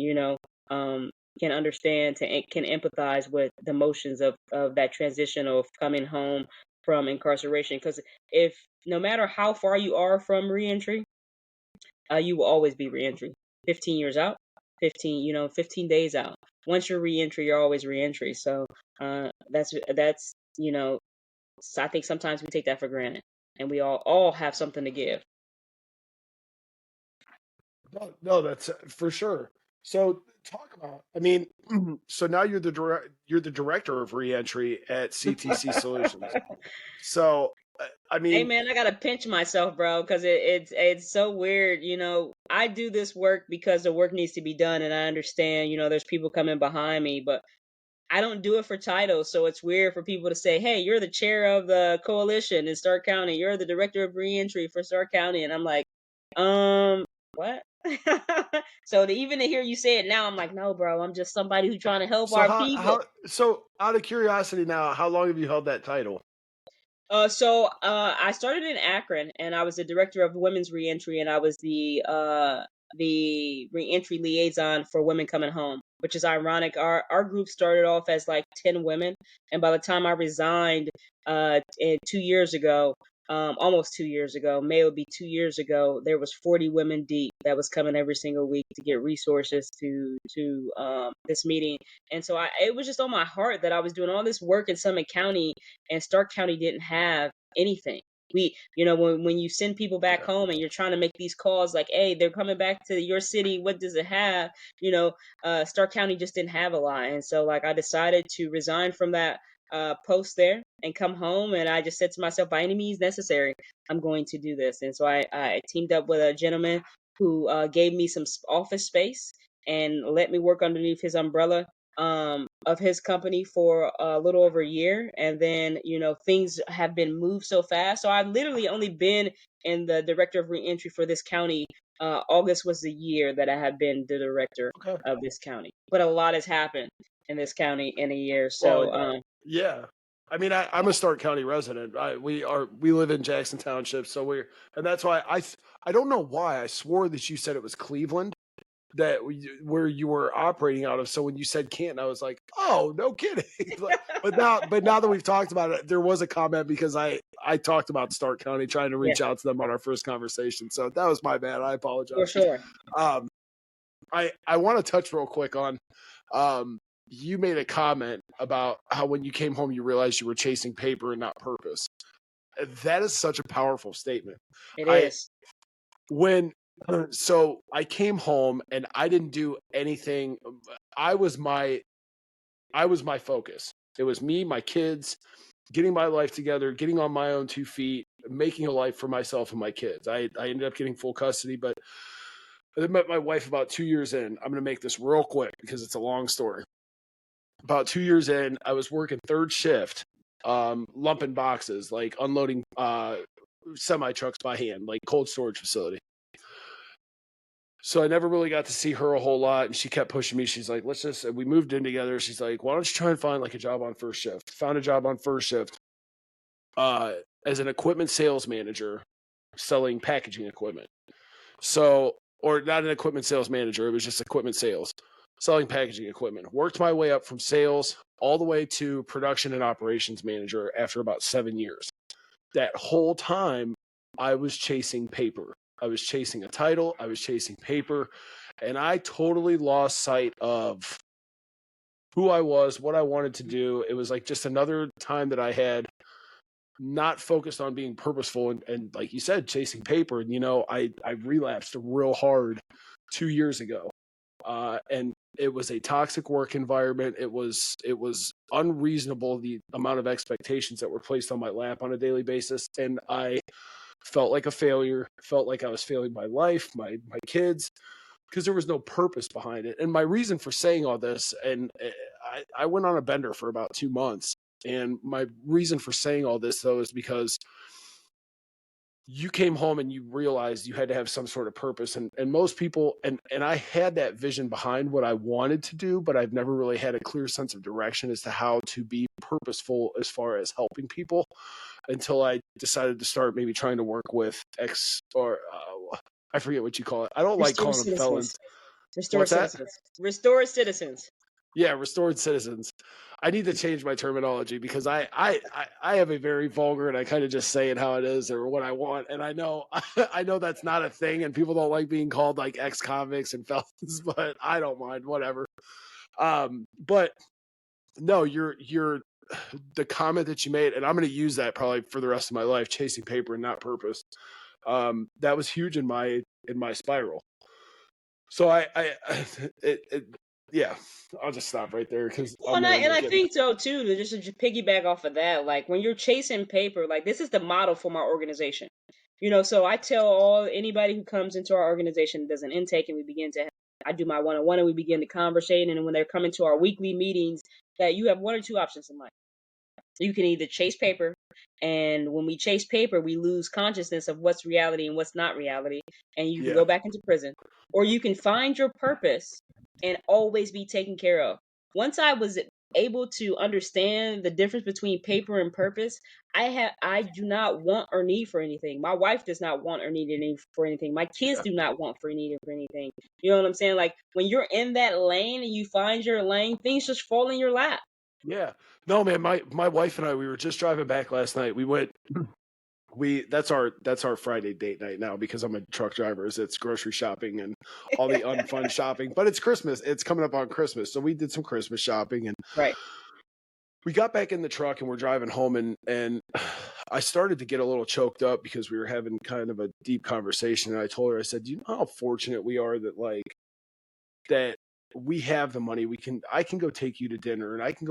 can understand, can empathize with the emotions of that transition of coming home from incarceration. Because if no matter how far you are from reentry, you will always be reentry. 15 years out, 15 days out. Once you're reentry, you're always reentry. So that's I think sometimes we take that for granted. and we all have something to give. No, that's for sure. So talk about, I mean, so now you're you're the director of reentry at CTC Solutions. So, I Hey mean, man, I gotta pinch myself, bro, because it's so weird. I do this work because the work needs to be done, and I understand. There's people coming behind me, but I don't do it for titles. So it's weird for people to say, "Hey, you're the chair of the coalition in Stark County. You're the director of reentry for Stark County," and I'm like, what? So even to hear you say it now, I'm like, no, bro, I'm just somebody who's trying to help so our people. so out of curiosity now, how long have you held that title? I started in Akron, and I was the director of women's reentry, and I was the reentry liaison for women coming home, which is ironic. Our group started off as like 10 women, and by the time I resigned, 2 years ago, almost 2 years ago, May would be 2 years ago, there was 40 women deep that was coming every single week to get resources to this meeting. And so it was just on my heart that I was doing all this work in Summit County, and Stark County didn't have anything. When you send people back Yeah. home and you're trying to make these calls like, hey, they're coming back to your city, what does it have? Stark County just didn't have a lot. And so like I decided to resign from that post there and come home, and I just said to myself, by any means necessary, I'm going to do this. And so I teamed up with a gentleman who gave me some office space and let me work underneath his umbrella of his company for a little over a year. And then, things have been moved so fast. So I've literally only been in the director of reentry for this county. August was the year that I have been the director Okay. of this county. But a lot has happened in this county in a year. Well, So, yeah. I mean, I'm a Stark County resident. We live in Jackson Township, so and that's why I don't know why I swore that you said it was Cleveland where you were operating out of. So when you said Canton, I was like, oh, no kidding. but now that we've talked about it, there was a comment because I talked about Stark County trying to yeah, reach out to them on our first conversation. So that was my bad. I for apologize. sure. Um, I want to touch real quick on you made a comment about how when you came home you realized you were chasing paper and not purpose. That is such a powerful statement. It I is. when so I came home and I didn't do anything. I was my focus. It was me, my kids, getting my life together, getting on my own 2 feet, making a life for myself and my kids. I ended up getting full custody, but I met my wife about 2 years in. I'm going to make this real quick because it's a long story. About 2 years in, I was working third shift, lumping boxes, like unloading semi trucks by hand, like cold storage facility. So I never really got to see her a whole lot, and she kept pushing me. She's like, we moved in together. She's like, why don't you try and find like a job on first shift? Found a job on first shift as an equipment sales manager selling packaging equipment. So, or not an equipment sales manager, it was just equipment sales, selling packaging equipment. Worked my way up from sales all the way to production and operations manager after about 7 years. That whole time, I was chasing paper. I was chasing a title. I was chasing paper. And I totally lost sight of who I was, what I wanted to do. It was like just another time that I had not focused on being purposeful and like you said, chasing paper. And, I relapsed real hard 2 years ago. And it was a toxic work environment. It was unreasonable, the amount of expectations that were placed on my lap on a daily basis. And I felt like a failure, felt like I was failing my life, my kids, because there was no purpose behind it. And my reason for saying all this, and I went on a bender for about 2 months. And my reason for saying all this, though, is because you came home and you realized you had to have some sort of purpose. And most people, and I had that vision behind what I wanted to do, but I've never really had a clear sense of direction as to how to be purposeful as far as helping people until I decided to start maybe trying to work with I forget what you call it. I don't like Restored calling them felons. citizens. Restored What's that? citizens. Restored citizens. Yeah, restored citizens. I need to change my terminology because I have a very vulgar and I kind of just say it how it is or what I want. And I know I know that's not a thing and people don't like being called like ex-convicts and felons, but I don't mind, whatever. But no, you're the comment that you made, and I'm going to use that probably for the rest of my life, chasing paper and not purpose. That was huge in my spiral. So yeah, I'll just stop right there because Well, and I think so too. To piggyback off of that, like when you're chasing paper, like this is the model for my organization. So I tell anybody who comes into our organization, does an intake, and I do my one-on-one, and we begin to conversate. And when they're coming to our weekly meetings, that you have one or two options in life. You can either chase paper, and when we chase paper, we lose consciousness of what's reality and what's not reality, and you can go back into prison, or you can find your purpose and always be taken care of. Once I was able to understand the difference between paper and purpose, I do not want or need for anything. My wife does not want or need for anything. My kids do not want for need for anything. You know what I'm saying? Like when you're in that lane and you find your lane, things just fall in your lap. Yeah. No, man, my wife and I, we were just driving back last night. That's our Friday date night now because I'm a truck driver. It's grocery shopping and all the unfun shopping, but it's Christmas. It's coming up on Christmas. So we did some Christmas shopping and right. We got back in the truck and we're driving home and I started to get a little choked up because we were having kind of a deep conversation. And I told her, I said, do you know how fortunate we are that we have the money. I can go take you to dinner and I can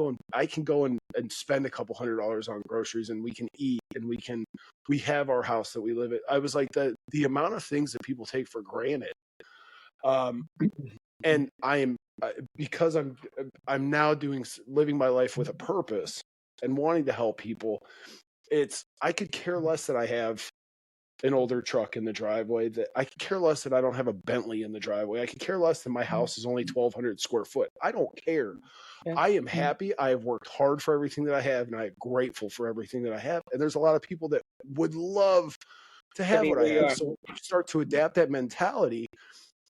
go and spend a couple $100 on groceries and we can eat and we have our house that we live in. I was like the amount of things that people take for granted. And I am, because I'm now living my life with a purpose and wanting to help people. I could care less that I have an older truck in the driveway, that I could care less that I don't have a Bentley in the driveway. I could care less that my house is only 1,200 square foot. I don't care. Yeah. I am happy. I have worked hard for everything that I have, and I'm grateful for everything that I have. And there's a lot of people that would love to have what I have. So you start to adapt that mentality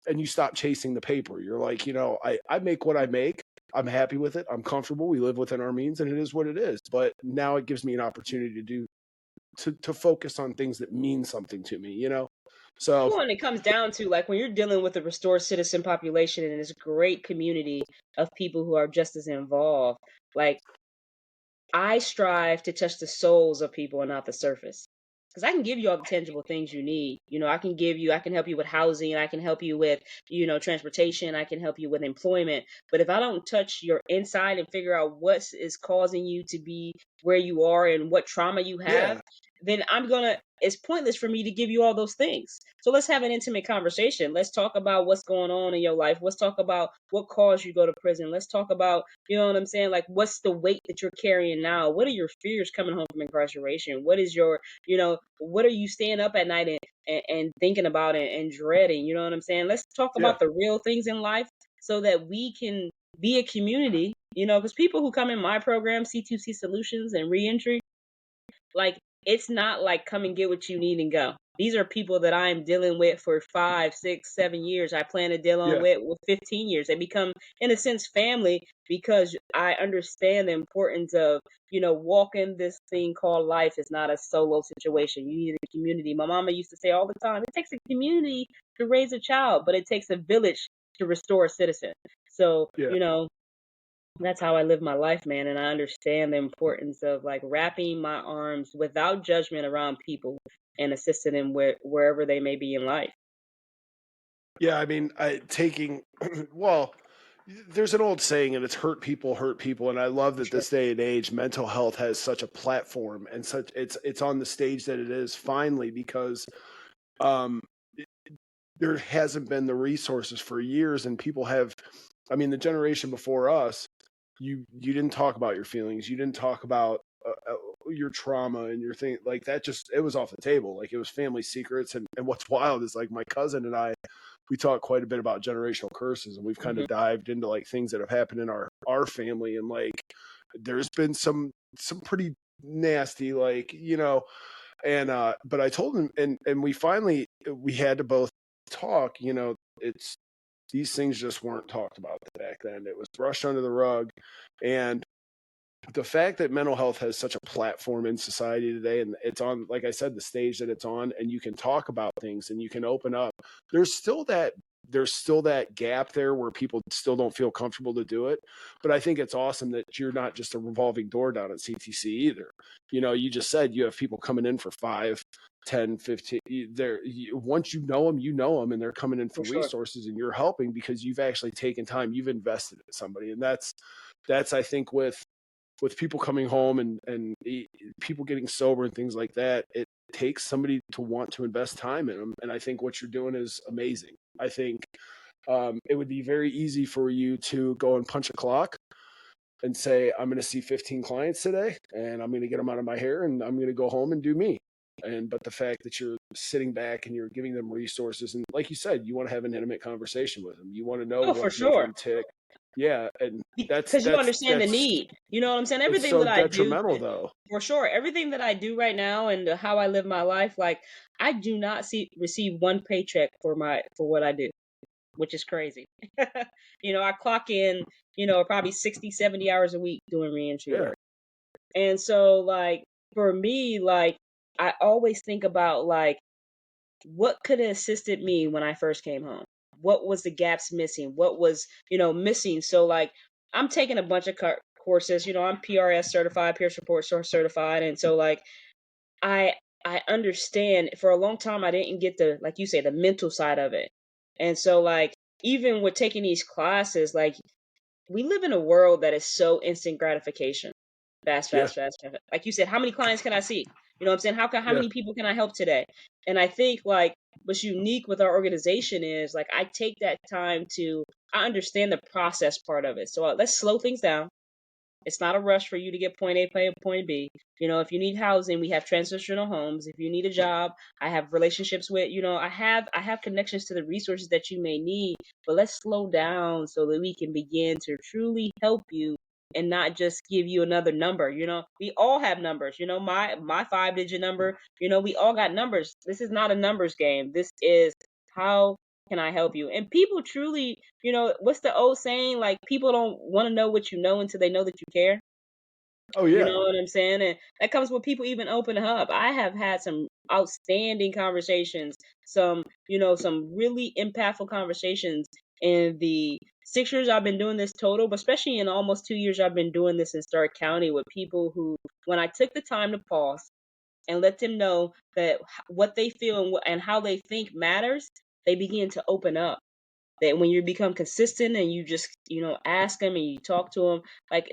and you stop chasing the paper. You're like, I make what I make. I'm happy with it. I'm comfortable. We live within our means and it is what it is. But now it gives me an opportunity to focus on things that mean something to me, So when it comes down to like when you're dealing with a restored citizen population and this great community of people who are just as involved, like I strive to touch the souls of people and not the surface. Because I can give you all the tangible things you need. I can help you with housing, I can help you with, transportation, I can help you with employment. But if I don't touch your inside and figure out what is causing you to be where you are and what trauma you have, then it's pointless for me to give you all those things. So let's have an intimate conversation. Let's talk about what's going on in your life. Let's talk about what caused you to go to prison. Let's talk about, you know what I'm saying? Like, what's the weight that you're carrying now? What are your fears coming home from incarceration? What is your, what are you staying up at night and thinking about and dreading? You know what I'm saying? Let's talk about the real things in life so that we can be a community, because people who come in my program, CTC Solutions and Reentry, like, it's not like come and get what you need and go. These are people that I am dealing with for 5, 6, 7 years. I plan to deal on with 15 years. They become, in a sense, family because I understand the importance of, walking this thing called life is not a solo situation. You need a community. My mama used to say all the time, it takes a community to raise a child, but it takes a village to restore a citizen. So, that's how I live my life, man. And I understand the importance of like wrapping my arms without judgment around people and assisting them wherever they may be in life. Yeah, I mean, well, there's an old saying, and it's hurt people. And I love that this day and age, mental health has such a platform and it's on the stage that it is finally because there hasn't been the resources for years, and people have. I mean, the generation before us, you didn't talk about your feelings. You didn't talk about your trauma and your thing like that. Just it was off the table. Like it was family secrets. And what's wild is like my cousin and I, we talk quite a bit about generational curses, and we've kind of dived into like things that have happened in our family, and like there's been some pretty nasty and but I told him, and we had to both talk. It's these things just weren't talked about back then. It was brushed under the rug. And the fact that mental health has such a platform in society today, and it's on, like I said, the stage that it's on, and you can talk about things and you can open up. There's still that there's still that gap there where people still don't feel comfortable to do it. But I think it's awesome that you're not just a revolving door down at CTC either. You just said you have people coming in for 5, 10, 15. Once you know them, and they're coming in for sure. resources, and you're helping because you've actually taken time, you've invested in somebody. And that's I think with people coming home and people getting sober and things like that, it takes somebody to want to invest time in them. And I think what you're doing is amazing. I think it would be very easy for you to go and punch a clock and say, I'm going to see 15 clients today, and I'm going to get them out of my hair, and I'm going to go home and do me. But the fact that you're sitting back and you're giving them resources, and like you said, you want to have an intimate conversation with them. You want to know Oh, for what's making sure. them tick. Yeah, and because you understand the need. You know what I'm saying? It's Everything so that I do, detrimental, though. for sure, everything that I do right now and how I live my life, like I do not receive one paycheck for what I do, which is crazy. I clock in, probably 60, 70 hours a week doing reentry Yeah, work. And so like for me, like I always think about like what could have assisted me when I first came home? What was the gaps missing? What was, missing? So like I'm taking a bunch of courses, I'm PRS certified, peer support source certified. And so like I I understand for a long time I didn't get the, like you say, the mental side of it. And so like even with taking these classes, like we live in a world that is so instant gratification. Fast, yeah, fast, fast, fast. Like you said, how many clients can I see? You know what I'm saying? How yeah. many people can I help today? And I think like what's unique with our organization is like I take that time to I understand the process part of it. So let's slow things down. It's not a rush for you to get point A to point B. If you need housing, we have transitional homes. If you need a job, I have relationships with, I have connections to the resources that you may need. But let's slow down so that we can begin to truly help you and not just give you another number. We all have numbers. My 5-digit number, we all got numbers. This is not a numbers game. This is how can I help you? And people truly, what's the old saying? Like people don't want to know what you know until they know that you care. Oh You yeah. know what I'm saying? And that comes with people even opening up. I have had some outstanding conversations, some really impactful conversations in the 6 years I've been doing this total, but especially in almost 2 years I've been doing this in Stark County with people who, when I took the time to pause and let them know that what they feel and how they think matters, they begin to open up. That when you become consistent and you just ask them and you talk to them, like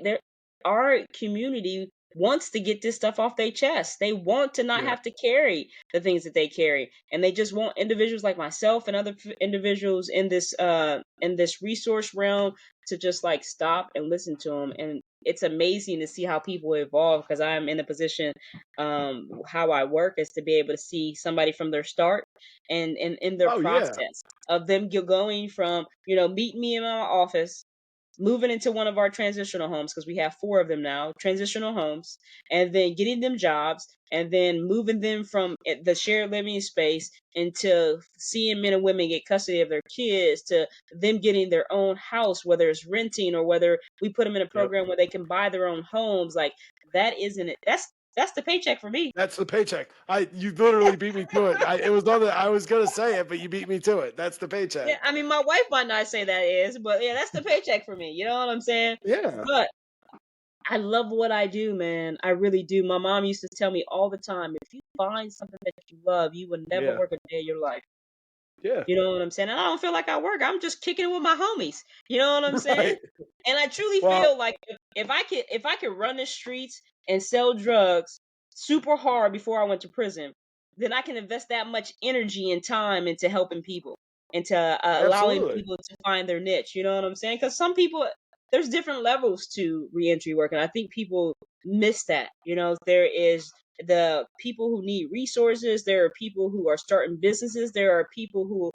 our community wants to get this stuff off their chest. They want to not Yeah. have to carry the things that they carry, and they just want individuals like myself and other individuals in this resource realm to just like stop and listen to them. And it's amazing to see how people evolve, because I'm in a position, how I work is to be able to see somebody from their start and in their Oh yeah. process of them going from, meeting me in my office, moving into one of our transitional homes, because we have 4 of them now, transitional homes, and then getting them jobs, and then moving them from the shared living space into seeing men and women get custody of their kids, to them getting their own house, whether it's renting or whether we put them in a Yep. program where they can buy their own homes. Like that isn't it. That's the paycheck for me. That's the paycheck. You literally beat me to it. It was on the, I was gonna say it, but you beat me to it. That's the Yeah, paycheck. I mean, my wife might not say that is, but yeah, that's the paycheck for me. You know what I'm saying? Yeah. But I love what I do, man. I really do. My mom used to tell me all the time, if you find something that you love, you will never Yeah. work a day of your life. Yeah. You know what I'm saying? And I don't feel like I work. I'm just kicking it with my homies. You know what I'm saying? Right. And I truly Well, feel like if I could run the streets and sell drugs super hard before I went to prison, then I can invest that much energy and time into helping people, into allowing absolutely. people to find their niche. You know what I'm saying? Because some people, there's different levels to reentry work, and I think people miss that. There is the people who need resources. There are people who are starting businesses. There are people who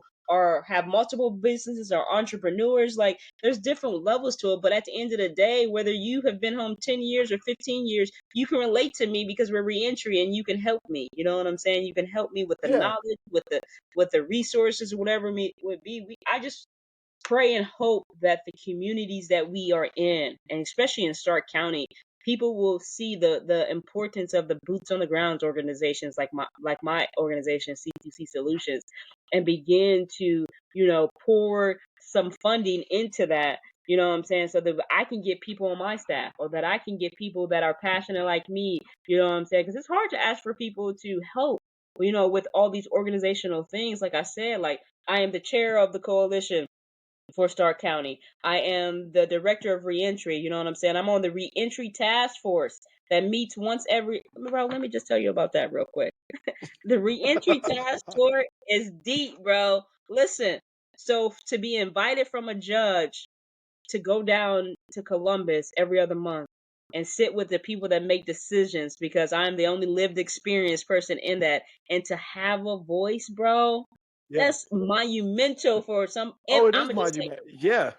have multiple businesses, or entrepreneurs. Like there's different levels to it. But at the end of the day, whether you have been home 10 years or 15 years, you can relate to me because we're reentry, and you can help me. You know what I'm saying? You can help me with the Yeah. knowledge, with the resources, whatever it would be. I just pray and hope that the communities that we are in, and especially in Stark County, people will see the importance of the boots on the ground organizations like my organization, CTC Solutions, and begin to, pour some funding into that. You know what I'm saying? So that I can get people on my staff, or that I can get people that are passionate like me. You know what I'm saying? Because it's hard to ask for people to help, with all these organizational things. Like I said, like I am the chair of the coalition for Stark County. I am the director of reentry. You know what I'm saying? I'm on the reentry task force that meets once every. Bro, let me just tell you about that real quick. The reentry task force is deep, bro. Listen, so to be invited from a judge to go down to Columbus every other month and sit with the people that make decisions, because I'm the only lived experience person in that, and to have a voice, bro, Yeah. that's monumental for some. Oh, it I'm is gonna just say, monumental. Yeah.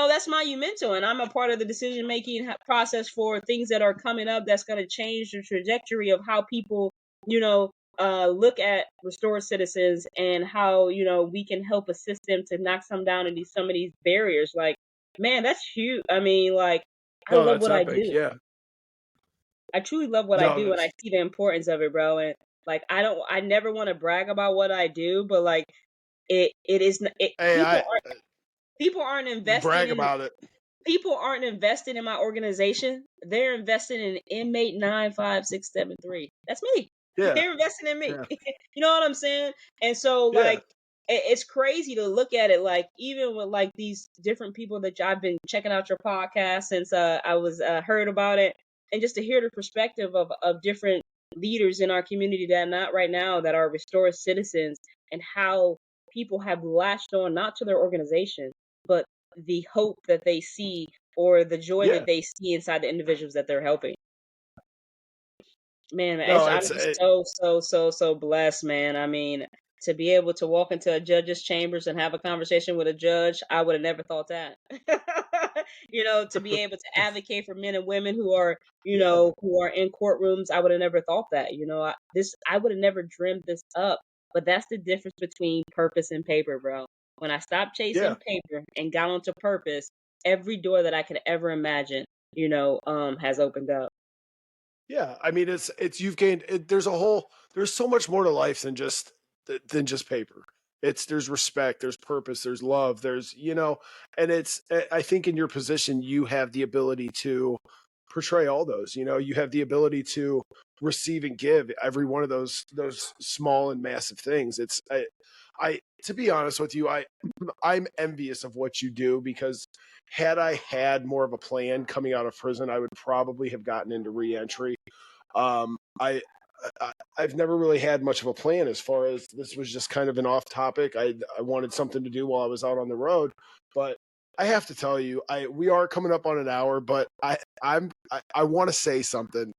that's monumental, and I'm a part of the decision making process for things that are coming up that's going to change the trajectory of how people, look at restored citizens, and how, we can help assist them to knock some down and some of these barriers. Like, man, that's huge. I mean, like, I No, love that's what I epic. do. Yeah. I truly love what I No, do, and I that's, see the importance of it, bro. And like, I never want to brag about what I do, but like, it is, hey, people aren't investing brag in about it. people aren't invested in my organization. They're invested in inmate 95673. That's me. Yeah. They're investing in me. Yeah. You know what I'm saying? And so, Yeah. like, it's crazy to look at it. Like, even with like these different people that I've been checking out your podcast since I was heard about it, and just to hear the perspective of different leaders in our community that are not right now, that are restored citizens, and how people have latched on not to their organization, but the hope that they see, or the joy Yeah. that they see inside the individuals that they're helping. Man, No, I'm just so blessed, man. I mean, to be able to walk into a judge's chambers and have a conversation with a judge, I would have never thought that. To be able to advocate for men and women who are, yeah. who are in courtrooms, I would have never thought that. I would have never dreamed this up. But that's the difference between purpose and paper, bro. When I stopped chasing Yeah. paper and got onto purpose, every door that I could ever imagine, has opened up. Yeah. I mean, you've gained, there's so much more to life than just paper. There's respect, there's purpose, there's love, and I think in your position, you have the ability to portray all those. You have the ability to receive and give every one of those small and massive things. To be honest with you, I'm envious of what you do, because had I had more of a plan coming out of prison, I would probably have gotten into reentry. Um, I, I've never really had much of a plan, as far as this was just kind of an off topic. I wanted something to do while I was out on the road, but I have to tell you, we are coming up on an hour, but I want to say something.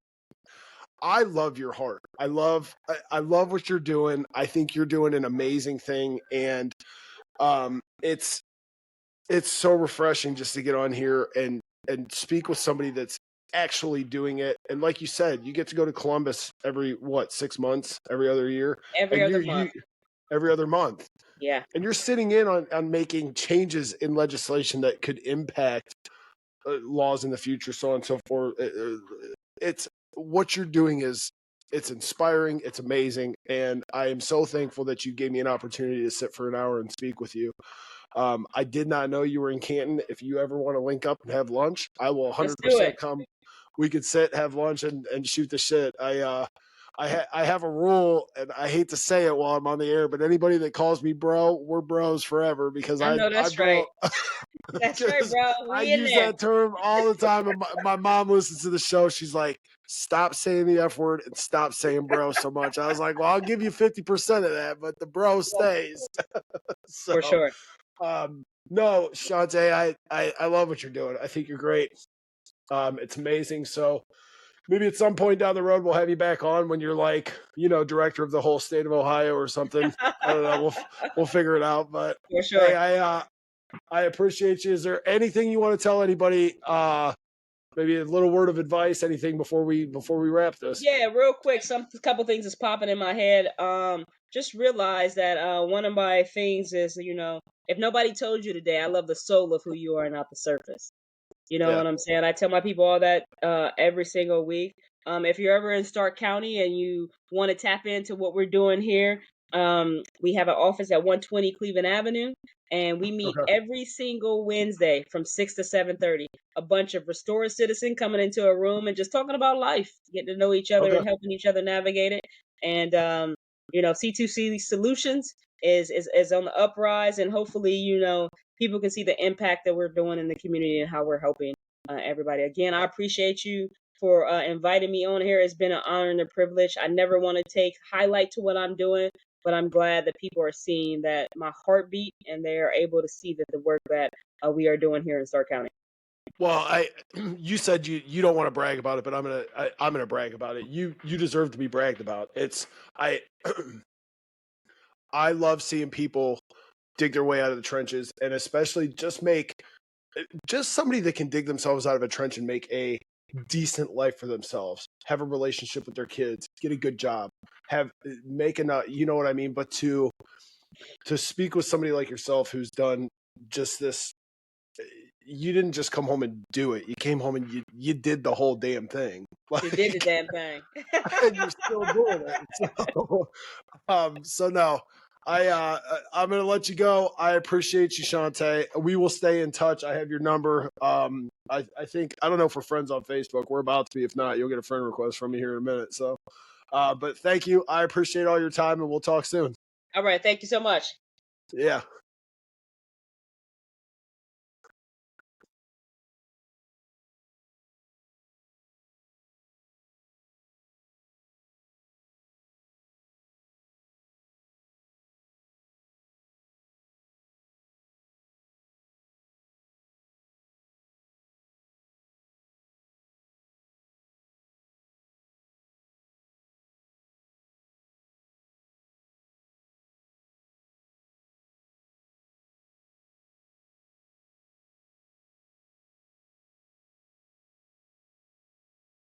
I love your heart. I love what you're doing. I think you're doing an amazing thing, and it's so refreshing just to get on here and speak with somebody that's actually doing it. And like you said, you get to go to Columbus every 6 months, every other year, Every and other you month. every other month, Yeah. and you're sitting in on making changes in legislation that could impact laws in the future, so on and so forth. It's what you're doing it's inspiring, it's amazing, and I am so thankful that you gave me an opportunity to sit for an hour and speak with you. I did not know you were in Canton. If you ever want to link up and have lunch, I will Let's do 100% it. come. We could sit, have lunch, and shoot the shit. I have a rule, and I hate to say it while I'm on the air, but anybody that calls me bro, we're bros forever, because I know I that's right. bro That's right, because bro. I We in use there. that term all the time. And my mom listens to the show. She's like, stop saying the F word and stop saying bro so much. I was like, well, I'll give you 50% of that, but the bro Yeah, stays. for So, sure. no, Shauntae, I love what you're doing. I think you're great. It's amazing. So maybe at some point down the road, we'll have you back on when you're like, director of the whole state of Ohio or something. I don't know. We'll figure it out. But For hey, sure. I appreciate you. Is there anything you want to tell anybody? Maybe a little word of advice, anything before we wrap this? Yeah, real quick, a couple things is popping in my head. Just realize that one of my things is, if nobody told you today, I love the soul of who you are, not the surface. You know what I'm saying? I tell my people all that every single week. If you're ever in Stark County and you want to tap into what we're doing here, we have an office at 120 Cleveland Avenue, and we meet Okay. every single Wednesday from 6 to 7:30. A bunch of restored citizens coming into a room and just talking about life, getting to know each other Okay. and helping each other navigate it. And C2C Solutions is on the uprise, and hopefully, people can see the impact that we're doing in the community and how we're helping everybody. Again, I appreciate you for inviting me on here. It's been an honor and a privilege. I never want to take highlight to what I'm doing, but I'm glad that people are seeing that my heartbeat and they are able to see that the work that we are doing here in Stark County. Well, you said you don't want to brag about it, but I'm gonna brag about it. You deserve to be bragged about. I I love seeing people dig their way out of the trenches, and especially just somebody that can dig themselves out of a trench and make a decent life for themselves, have a relationship with their kids, get a good job, make enough, you know what I mean? But to speak with somebody like yourself who's done just this, you didn't just come home and do it. You came home and you did the whole damn thing. You did the damn thing. And you're still doing it. So no, I'm gonna let you go. I appreciate you, Shauntae. We will stay in touch. I have your number. I think I don't know if we're friends on Facebook. We're about to be. If not, you'll get a friend request from me here in a minute. So, but thank you. I appreciate all your time, and we'll talk soon. All right. Thank you so much. Yeah.